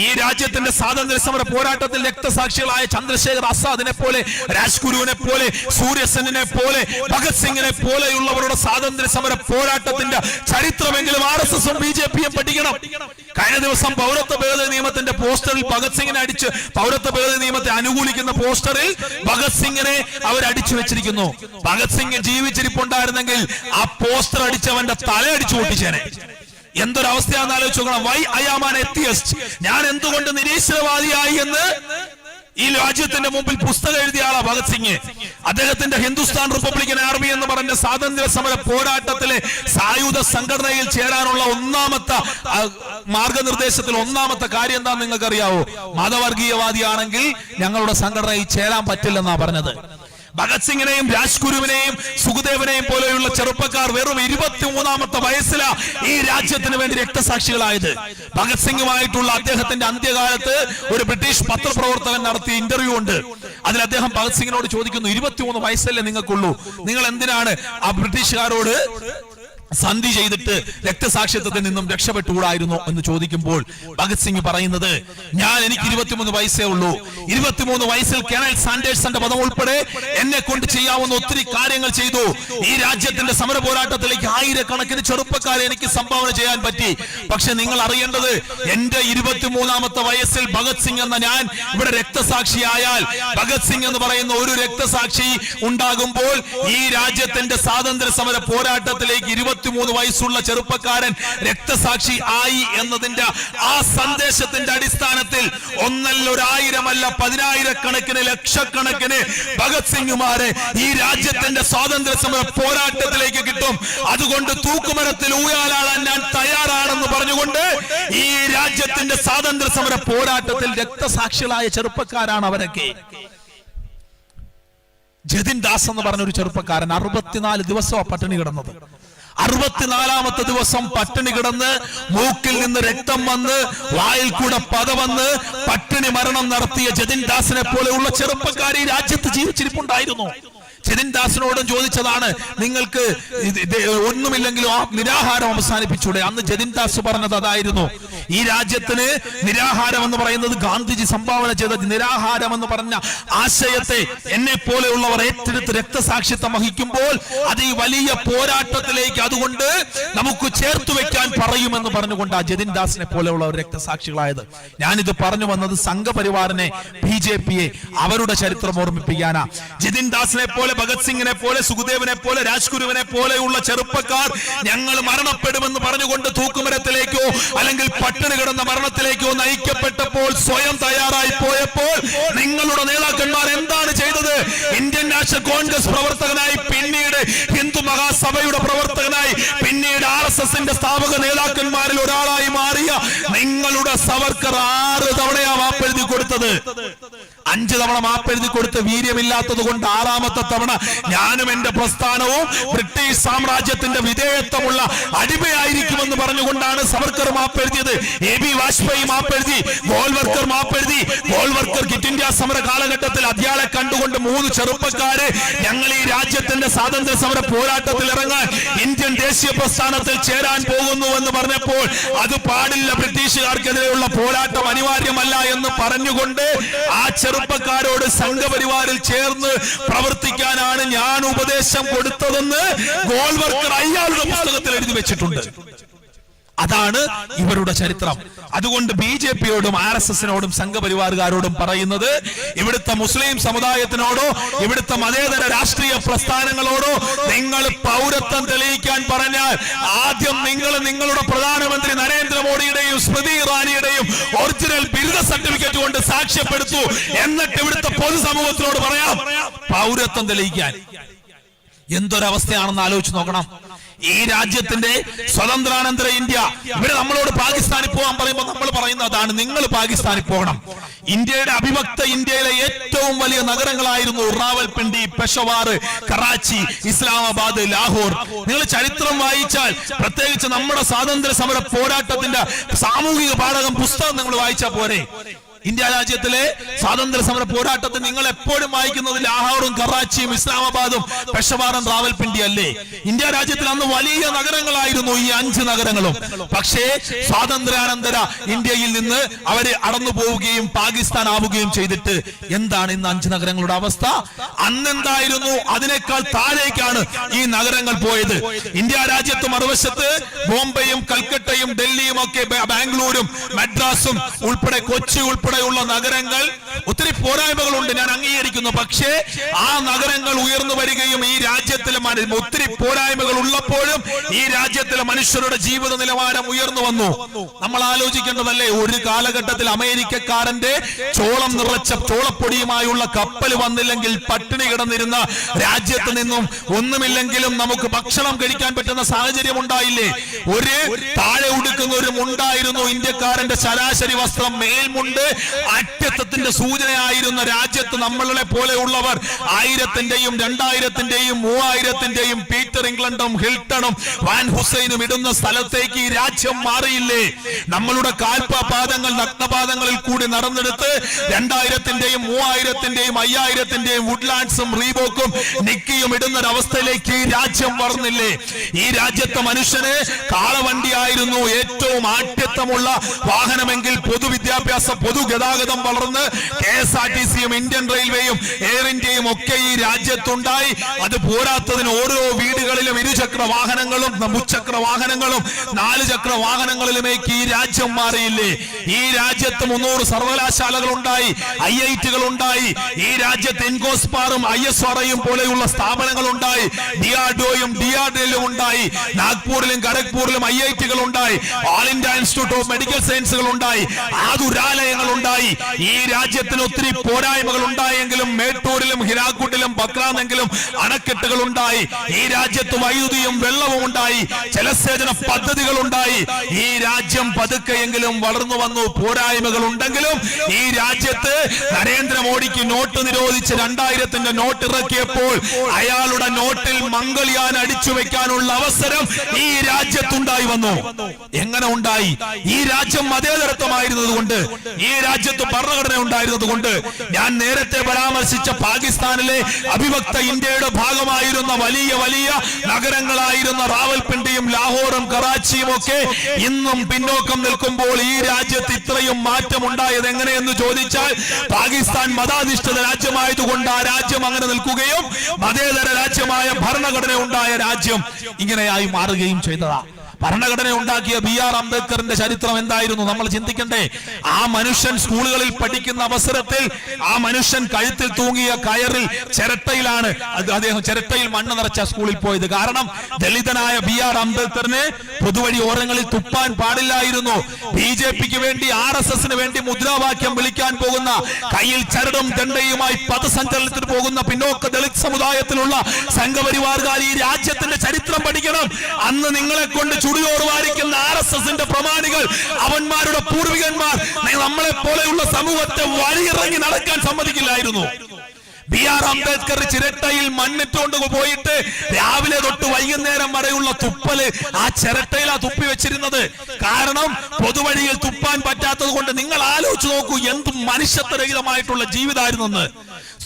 ഈ രാജ്യത്തിന്റെ സ്വാതന്ത്ര്യ സമര പോരാട്ടത്തിൽ രക്തസാക്ഷികളായ ചന്ദ്രശേഖർ ആസാദിനെ പോലെ, രാജ്ഗുരുവിനെ പോലെ, സൂര്യസെന്നിനെ പോലെ, ഭഗത് സിംഗിനെ പോലെയുള്ളവരുടെ സ്വാതന്ത്ര്യ സമര പോരാട്ടത്തിന്റെ ചരിത്രമെങ്കിലും RSSും BJPയും പഠിക്കണം. കഴിഞ്ഞ ദിവസം പൗരത്വ ഭേദഗതി നിയമത്തിന്റെ പോസ്റ്ററിൽ ഭഗത് സിംഗിനെ അടിച്ച്, പൗരത്വ ഭേദഗതി നിയമത്തെ അനുകൂലിക്കുന്ന പോസ്റ്ററിൽ ഭഗത് സിംഗിനെ അവരടിച്ചു വെച്ചിരിക്കുന്നു. ഭഗത് സിംഗ് ജീവിച്ചിരിപ്പുണ്ടായിരുന്നെങ്കിൽ ആ പോസ്റ്റർ അടിച്ചവന്റെ തല അടിച്ചു പൊട്ടിച്ചേനെ. എന്തൊരവസ്ഥയാണെന്ന് ആലോചിച്ച് നോക്കണം. Why I am an atheist, ഞാൻ എന്തുകൊണ്ട് നിരീശ്വരവാദിയായി എന്ന് ഈ രാജ്യത്തിന്റെ മുമ്പിൽ പുസ്തകം എഴുതിയ ആളാ ഭഗത് സിംഗ്. അദ്ദേഹത്തിന്റെ ഹിന്ദുസ്ഥാൻ റിപ്പബ്ലിക്കൻ ആർമി എന്ന് പറഞ്ഞ സ്വാതന്ത്ര്യ സമര പോരാട്ടത്തിലെ സായുധ സംഘടനയിൽ ചേരാനുള്ള ഒന്നാമത്തെ മാർഗനിർദ്ദേശത്തിൽ ഒന്നാമത്തെ കാര്യം എന്താണെന്ന് നിങ്ങൾക്കറിയാവോ? മതവർഗീയവാദിയാണെങ്കിൽ ഞങ്ങളുടെ സംഘടനയിൽ ചേരാൻ പറ്റില്ലെന്നാ പറഞ്ഞത്. ഭഗത് സിംഗിനെയും രാജ്ഗുരുവിനെയും സുഖദേവനെയും പോലെയുള്ള ചെറുപ്പക്കാർ വെറും 23-ാമത്തെ വയസ്സിലാ ഈ രാജ്യത്തിന് വേണ്ടി രക്തസാക്ഷികളായത്. ഭഗത് സിംഗുമായിട്ടുള്ള അദ്ദേഹത്തിന്റെ അന്ത്യകാലത്ത് ഒരു ബ്രിട്ടീഷ് പത്രപ്രവർത്തകൻ നടത്തിയ ഇന്റർവ്യൂ ഉണ്ട്. അതിൽ അദ്ദേഹം ഭഗത് സിംഗിനോട് ചോദിക്കുന്നു, 23 വയസ്സല്ലേ നിങ്ങൾക്കുള്ളൂ, നിങ്ങൾ എന്തിനാണ് ആ ബ്രിട്ടീഷുകാരോട് സന്ധി ചെയ്തിട്ട് രക്തസാക്ഷിത്വത്തിൽ നിന്നും രക്ഷപ്പെട്ടുകൂടായിരുന്നു എന്ന് ചോദിക്കുമ്പോൾ ഭഗത് സിംഗ് പറയുന്നത്, എനിക്ക് 23 വയസ്സേ ഉള്ളൂ. 23 വയസ്സിൽ കേണൽ സാൻഡേഴ്സന്റെ പദം ഉൾപ്പെടെ എന്നെ കൊണ്ട് ചെയ്യാവുന്ന ഒത്തിരി കാര്യങ്ങൾ ചെയ്തു. ഈ രാജ്യത്തിന്റെ സമര പോരാട്ടത്തിലേക്ക് ആയിരക്കണക്കിന് ചെറുപ്പക്കാരെ എനിക്ക് സംഭാവന ചെയ്യാൻ പറ്റി. പക്ഷെ നിങ്ങൾ അറിയേണ്ടത്, എന്റെ 23-ാമത്തെ വയസ്സിൽ ഭഗത് സിംഗ് എന്ന ഞാൻ ഇവിടെ രക്തസാക്ഷിയായാൽ, ഭഗത് സിംഗ് എന്ന് പറയുന്ന ഒരു രക്തസാക്ഷി ഉണ്ടാകുമ്പോൾ ഈ രാജ്യത്തിന്റെ സ്വാതന്ത്ര്യ സമര പോരാട്ടത്തിലേക്ക് 23 വയസ്സുള്ള ചെറുപ്പക്കാരൻ രക്തസാക്ഷി ആയി എന്നതിന്റെ ആ സന്ദേശത്തിന്റെ അടിസ്ഥാനത്തിൽ ഒന്നല്ല, 1000 അല്ല, 10,000-കണക്കിന് ലക്ഷക്കണക്കിന് ഭഗത് സിംഗുമാരെ ഈ രാജ്യത്തിന്റെ സ്വാതന്ത്ര്യ സമര പോരാട്ടത്തിലേക്ക് കിട്ടും. അതുകൊണ്ട് തൂക്കുമരത്തിൽ ഊയാലാളാൻ ഞാൻ തയ്യാറാണെന്ന് പറഞ്ഞുകൊണ്ട് ഈ രാജ്യത്തിന്റെ സ്വാതന്ത്ര്യ സമര പോരാട്ടത്തിൽ രക്തസാക്ഷികളായ ചെറുപ്പക്കാരാണ് അവരൊക്കെ. ജതിൻ ദാസ് എന്ന് പറഞ്ഞ ഒരു ചെറുപ്പക്കാരൻ 64 ദിവസമാണ് പട്ടിണി കിടന്നത്. 64-ാമത്തെ ദിവസം പട്ടിണി കിടന്ന് മൂക്കിൽ നിന്ന് രക്തം വന്ന് വായിൽ കൂടെ പത വന്ന് പട്ടിണി മരണം നടത്തിയ ജതിൻ ദാസിനെ പോലെയുള്ള ചെറുപ്പക്കാർ ഈ രാജ്യത്ത് ജീവിച്ചിരിപ്പുണ്ടായിരുന്നു. ജതിൻ ദാസിനോടും ചോദിച്ചതാണ്, നിങ്ങൾക്ക് ഒന്നുമില്ലെങ്കിലും ആ നിരാഹാരം അവസാനിപ്പിച്ചൂടെ? അന്ന് ജതിൻ ദാസ് പറഞ്ഞത് അതായിരുന്നു. ഈ രാജ്യത്തിന് നിരാഹാരം എന്ന് പറയുന്നത് ഗാന്ധിജി സംഭാവന ചെയ്ത നിരാഹാരം എന്ന് പറഞ്ഞ ആശയത്തെ എന്നെ പോലെയുള്ളവർ ഏറ്റെടുത്ത് രക്തസാക്ഷിത്വം വഹിക്കുമ്പോൾ അത് ഈ വലിയ പോരാട്ടത്തിലേക്ക് അതുകൊണ്ട് നമുക്ക് ചേർത്ത് വെക്കാൻ പറയുമെന്ന് പറഞ്ഞുകൊണ്ട് ആ ജതിൻ ദാസിനെ പോലെയുള്ളവർ രക്തസാക്ഷികളായത്. ഞാനിത് പറഞ്ഞു വന്നത് സംഘപരിവാറിനെ, BJPയെ അവരുടെ ചരിത്രം ഓർമ്മിപ്പിക്കാനാ. ജതിൻ ദാസിനെ പോലെ, ഭഗത് സിംഗിനെ പോലെ, സുഖദേവനെ പോലെ, രാജ്ഗുരുവിനെ പോലെയുള്ള ചെറുപ്പക്കാർ ഞങ്ങൾ മരണപ്പെടുമെന്ന് പറഞ്ഞുകൊണ്ട് തൂക്കുമരത്തിലേക്കോ അല്ലെങ്കിൽ പട്ടിണി കിടന്ന മരണത്തിലേക്കോ നയിക്കപ്പെട്ടപ്പോൾ സ്വയം തയ്യാറായി പോയപ്പോൾ നിങ്ങളുടെ നേതാക്കന്മാർ എന്താണ് ചെയ്തത്? ഇന്ത്യൻ നാഷണൽ കോൺഗ്രസ് പ്രവർത്തകനായി, പിന്നീട് ഹിന്ദു മഹാസഭയുടെ പ്രവർത്തകനായി, പിന്നീട് RSSന്റെ സ്ഥാപക നേതാക്കന്മാരിൽ ഒരാളായി മാറിയ നിങ്ങളുടെ സവർക്കർ 6 തവണയാ മാപ്പെഴുതി കൊടുത്തത്. 5 തവണ മാപ്പെഴുതി കൊടുത്ത് വീര്യമില്ലാത്തത് കൊണ്ട് 6-ാമത്തെ തവണ ഞാനും എന്റെ പ്രസ്ഥാനവും ബ്രിട്ടീഷ് സാമ്രാജ്യത്തിന്റെ വിധേയത്വമുള്ള അടിമയായിരിക്കുമെന്ന് പറഞ്ഞുകൊണ്ടാണ് സവർക്കർ മാപ്പെഴുതിയത്. AB വാജ്പേയി മാപ്പെഴുതി, ഗോൾവർക്കർ മാപ്പെഴുതി. ഗോൾവർക്കർ ക്വിറ്റ് ഇന്ത്യ സമര കാലഘട്ടത്തിൽ അയാളെ കണ്ടുകൊണ്ട് 3 ചെറുപ്പക്കാര് ഞങ്ങൾ ഈ രാജ്യത്തിന്റെ സ്വാതന്ത്ര്യ സമര പോരാട്ടത്തിൽ ഇറങ്ങാൻ ഇന്ത്യൻ ദേശീയ പ്രസ്ഥാനത്തിൽ ചേരാൻ പോകുന്നു എന്ന് പറഞ്ഞപ്പോൾ അത് പാടില്ല, ബ്രിട്ടീഷുകാർക്കെതിരെയുള്ള പോരാട്ടം അനിവാര്യമല്ല എന്ന് പറഞ്ഞുകൊണ്ട് ആ ചെറുപ്പക്കാരോട് സംഘപരിവാറിൽ ചേർന്ന് പ്രവർത്തിക്കാനാണ് ഞാൻ ഉപദേശം കൊടുത്തതെന്ന് ഗോൾവർക്കർ അയാളുടെ പുസ്തകത്തിൽ എഴുതി വെച്ചിട്ടുണ്ട്. അതാണ് ഇവരുടെ ചരിത്രം. അതുകൊണ്ട് BJPയോടും RSSനോടും സംഘപരിവാറുകാരോടും പറയുന്നത്, ഇവിടുത്തെ മുസ്ലിം സമുദായത്തിനോടോ ഇവിടുത്തെ മതേതര രാഷ്ട്രീയ പ്രസ്ഥാനങ്ങളോടോ നിങ്ങൾ പൗരത്വം തെളിയിക്കാൻ പറഞ്ഞാൽ ആദ്യം നിങ്ങളുടെ പ്രധാനമന്ത്രി നരേന്ദ്രമോദിയുടെയും സ്മൃതി ഇറാനിയുടെയും ഒറിജിനൽ ബിരുദ സർട്ടിഫിക്കറ്റ് കൊണ്ട് സാക്ഷ്യപ്പെടുത്തു. എന്നിട്ട് ഇവിടുത്തെ പൊതുസമൂഹത്തിനോട് പറയാം പൗരത്വം തെളിയിക്കാൻ. എന്തൊരവസ്ഥയാണെന്ന് ആലോചിച്ച് നോക്കണം. ഈ രാജ്യത്തിന്റെ സ്വതന്ത്രാനന്തര ഇന്ത്യ, ഇവര് നമ്മളോട് പാകിസ്ഥാനിൽ പോകാൻ പറയുമ്പോൾ നമ്മൾ പറയുന്നത് അതാണ്, നിങ്ങൾ പാകിസ്ഥാനിൽ പോകണം. ഇന്ത്യയുടെ അവിഭക്ത ഇന്ത്യയിലെ ഏറ്റവും വലിയ നഗരങ്ങളായിരുന്നു റാവൽപിണ്ടി, പെഷവാർ, കറാച്ചി, ഇസ്ലാമാബാദ്, ലാഹോർ. നിങ്ങൾ ചരിത്രം വായിച്ചാൽ, പ്രത്യേകിച്ച് നമ്മുടെ സ്വാതന്ത്ര്യ സമര പോരാട്ടത്തിന്റെ സാമൂഹിക പാഠകം പുസ്തകം നിങ്ങൾ വായിച്ചാൽ പോരെ. ഇന്ത്യ രാജ്യത്തിലെ സ്വാതന്ത്ര്യ സമര പോരാട്ടത്തിൽ നിങ്ങൾ എപ്പോഴും വായിക്കുന്നത് ലാഹോറും, കറാച്ചിയും, ഇസ്ലാമാബാദും, പെഷവാറും, റാവൽപിണ്ടി അല്ലേ? ഇന്ത്യ രാജ്യത്തിൽ അന്ന് വലിയ നഗരങ്ങളായിരുന്നു ഈ 5 നഗരങ്ങളും. പക്ഷേ സ്വാതന്ത്ര്യാനന്തര ഇന്ത്യയിൽ നിന്ന് അവര് അടന്നു പോവുകയും പാകിസ്ഥാൻ ആവുകയും ചെയ്തിട്ട് എന്താണ് ഇന്ന് 5 നഗരങ്ങളുടെ അവസ്ഥ? അന്നെന്തായിരുന്നു അതിനേക്കാൾ താഴേക്കാണ് ഈ നഗരങ്ങൾ പോയത്. ഇന്ത്യ രാജ്യത്ത് മറുവശത്ത് ബോംബെയും കൽക്കട്ടയും ഡൽഹിയും ഒക്കെ, ബാംഗ്ലൂരും മദ്രാസും ഉൾപ്പെടെ, കൊച്ചി ഉൾപ്പെടെ ുള്ള നഗരങ്ങൾ ഒത്തിരി പോരായ്മകളുണ്ട്, ഞാൻ അംഗീകരിക്കുന്നു. പക്ഷേ ആ നഗരങ്ങൾ ഉയർന്നു വരികയും ഈ രാജ്യത്തിലെ ഒത്തിരി പോരായ്മകൾ ഉള്ളപ്പോഴും ഈ രാജ്യത്തിലെ മനുഷ്യരുടെ ജീവിത നിലവാരം ഉയർന്നു വന്നു. നമ്മൾ ആലോചിക്കേണ്ടതല്ലേ, ഒരു കാലഘട്ടത്തിൽ അമേരിക്കക്കാരന്റെ ചോളം നിറച്ച ചോളപ്പൊടിയുമായുള്ള കപ്പൽ വന്നില്ലെങ്കിൽ പട്ടിണി കിടന്നിരുന്ന രാജ്യത്ത് നിന്നും ഒന്നുമില്ലെങ്കിലും നമുക്ക് ഭക്ഷണം കഴിക്കാൻ പറ്റുന്ന സാഹചര്യം ഉണ്ടായില്ലേ? ഒരു താഴെ ഉടുക്കുന്ന ഒരു മുണ്ടായിരുന്നു ഇന്ത്യക്കാരന്റെ ശരാശരി വസ്ത്രം. മേൽമുണ്ട് അറ്റത്തിന്റെ സൂചനയായിരുന്ന രാജ്യത്ത് നമ്മളെ പോലെയുള്ളവർ 1000-ന്റെയും 2000-ന്റെയും 3000-ന്റെയും പീറ്റർ ഇംഗ്ലണ്ടും ഹിൽട്ടണും വാൻ ഹുസൈനും ഇടുന്ന സ്ഥലത്തേക്ക് ഈ രാജ്യം മാറിയില്ലേ? നമ്മളുടെ കാൽപാദങ്ങൾ നഗ്നപാദങ്ങളിൽ കൂടി നടന്നെടുത്ത് 2000-ന്റെയും 3000-ന്റെയും 5000-ന്റെയും വുഡ്ലാൻഡ്സും റീബോക്കും നിക്കിയും ഇടുന്ന ഒരവസ്ഥയിലേക്ക് ഈ രാജ്യം വളർന്നില്ലേ? ഈ രാജ്യത്തെ മനുഷ്യന് കാളവണ്ടിയായിരുന്നു ഏറ്റവും ആഠ്യത്വമുള്ള വാഹനമെങ്കിൽ പൊതുവിദ്യാഭ്യാസ പൊതുഗതാഗതം വളർന്ന് KSRTCയും ഇന്ത്യൻ റെയിൽവേയും എയർ ഇന്ത്യയും ഒക്കെ ഈ രാജ്യത്തുണ്ടായി. അത് പോരാത്തതിന് ഓരോ വീടുകളിലും ഇരുചക്ര വാഹനങ്ങളും മുച്ചക്ര വാഹനങ്ങളും 4 ചക്ര വാഹനങ്ങളിലുമേക്ക് ഈ രാജ്യം മാറിയില്ലേ? ഈ രാജ്യത്ത് 300 സർവകലാശാലകൾ ഉണ്ടായി, IITകൾ ഉണ്ടായി. ഈ രാജ്യത്ത് ഇൻകോസ്പാറും ISROയും പോലെയുള്ള സ്ഥാപനങ്ങൾ ഉണ്ടായി. DRDOയും DRDLയും ഉണ്ടായി. നാഗ്പൂരിലും ഖരഗ്പൂരിലും IITകൾ ഉണ്ടായി. All India institute of medical സയൻസുകൾ ഉണ്ടായി. ആതുരാലയങ്ങൾ ഉണ്ടായി. ഈ രാജ്യത്തിന് ഒത്തിരി പോരായ്മകൾ ഉണ്ടായെങ്കിലും മേട്ടൂരിലും ഹിരാക്കുട്ടിലും ബക്രാനെങ്കിലും അണക്കെട്ടുകൾ ഉണ്ടായി. ഈ രാജ്യത്ത് വൈദ്യുതിയും വെള്ളവും ഉണ്ടായി. ജലസേചന പദ്ധതികൾ ഉണ്ടായി. ഈ രാജ്യം പതുക്കെയെങ്കിലും വളർന്നു വന്നു. പോരായ്മകൾ ഉണ്ടെങ്കിലും ഈ രാജ്യത്ത് നരേന്ദ്രമോദിക്ക് നോട്ട് നിരോധിച്ച് 2000-ന്റെ നോട്ട് ഇറക്കിയപ്പോൾ അയാളുടെ നോട്ടിൽ മംഗൾയാൻ അടിച്ചു വെക്കാനുള്ള അവസരം ഈ രാജ്യത്തുണ്ടായി വന്നു. എങ്ങനെ ഉണ്ടായി? ഈ രാജ്യം മതേതരത്വമായിരുന്നത് കൊണ്ട്, ഈ രാജ്യത്ത് ഭരണഘടന ഉണ്ടായിരുന്നത് കൊണ്ട്. ഞാൻ നേരത്തെ പരാമർശിച്ച പാകിസ്ഥാനിലെ അവിഭക്ത ഇന്ത്യയുടെ ഭാഗമായിരുന്ന വലിയ വലിയ നഗരങ്ങളായിരുന്ന റാവൽപിണ്ടിയും ലാഹോറും കറാച്ചിയും ഒക്കെ ഇന്നും പിന്നോക്കം നിൽക്കുമ്പോൾ ഈ രാജ്യത്ത് ഇത്രയും മാറ്റം ഉണ്ടായത് എങ്ങനെയെന്ന് ചോദിച്ചാൽ, പാകിസ്ഥാൻ മതാധിഷ്ഠിത രാജ്യമായതുകൊണ്ട് ആ രാജ്യം അങ്ങനെ നിൽക്കുകയും മതേതര രാജ്യമായ ഭരണഘടന ഉണ്ടായ രാജ്യം ഇങ്ങനെയായി മാറുകയും ചെയ്തതാ. ഭരണഘടന ഉണ്ടാക്കിയ BR അംബേദ്കറിന്റെ ചരിത്രം എന്തായിരുന്നു നമ്മൾ ചിന്തിക്കണ്ടേ? ആ മനുഷ്യൻ സ്കൂളുകളിൽ പഠിക്കുന്ന അവസരത്തിൽ ആ മനുഷ്യൻ കഴുത്തിൽ തൂങ്ങിയ കയറിൽ ചിരട്ടയിലാണ് അദ്ദേഹം ചിരട്ടയിൽ മണ്ണ് നിറച്ച സ്കൂളിൽ പോയത്. കാരണം ദളിതനായ BR അംബേദ്കറിന് പൊതുവഴി ഓരങ്ങളിൽ തുപ്പാൻ പാടില്ലായിരുന്നു. BJPക്ക് വേണ്ടി RSSന് വേണ്ടി മുദ്രാവാക്യം വിളിക്കാൻ പോകുന്ന, കയ്യിൽ ചരടും ദണ്ഡയുമായി പഥസഞ്ചലനത്തിന് പോകുന്ന പിന്നോക്ക ദളിത് സമുദായത്തിലുള്ള സംഘപരിവാറുകാർ ഈ രാജ്യത്തിന്റെ ചരിത്രം പഠിക്കണം. അന്ന് നിങ്ങളെ കൊണ്ട് ചുടിയോറ് വാരിക്കുന്ന RSSന്റെ പ്രമാണികൾ, അവന്മാരുടെ പൂർവികന്മാർ നമ്മളെ പോലെയുള്ള സമൂഹത്തെ വഴിയിറങ്ങി നടക്കാൻ സമ്മതിക്കില്ലായിരുന്നു. BR അംബേദ്കർ ചിരട്ടയിൽ മണ്ണിട്ടുകൊണ്ട് പോയിട്ട് രാവിലെ തൊട്ട് വൈകുന്നേരം വരെയുള്ള തുപ്പല് ആ ചിരട്ടയിലാ തുപ്പി വെച്ചിരുന്നത്. കാരണം പൊതുവഴിയിൽ തുപ്പാൻ പറ്റാത്തത് കൊണ്ട്. നിങ്ങൾ ആലോചിച്ച് നോക്കൂ, എന്ത് മനുഷ്യത്വരഹിതമായിട്ടുള്ള ജീവിതമായിരുന്നെന്ന്.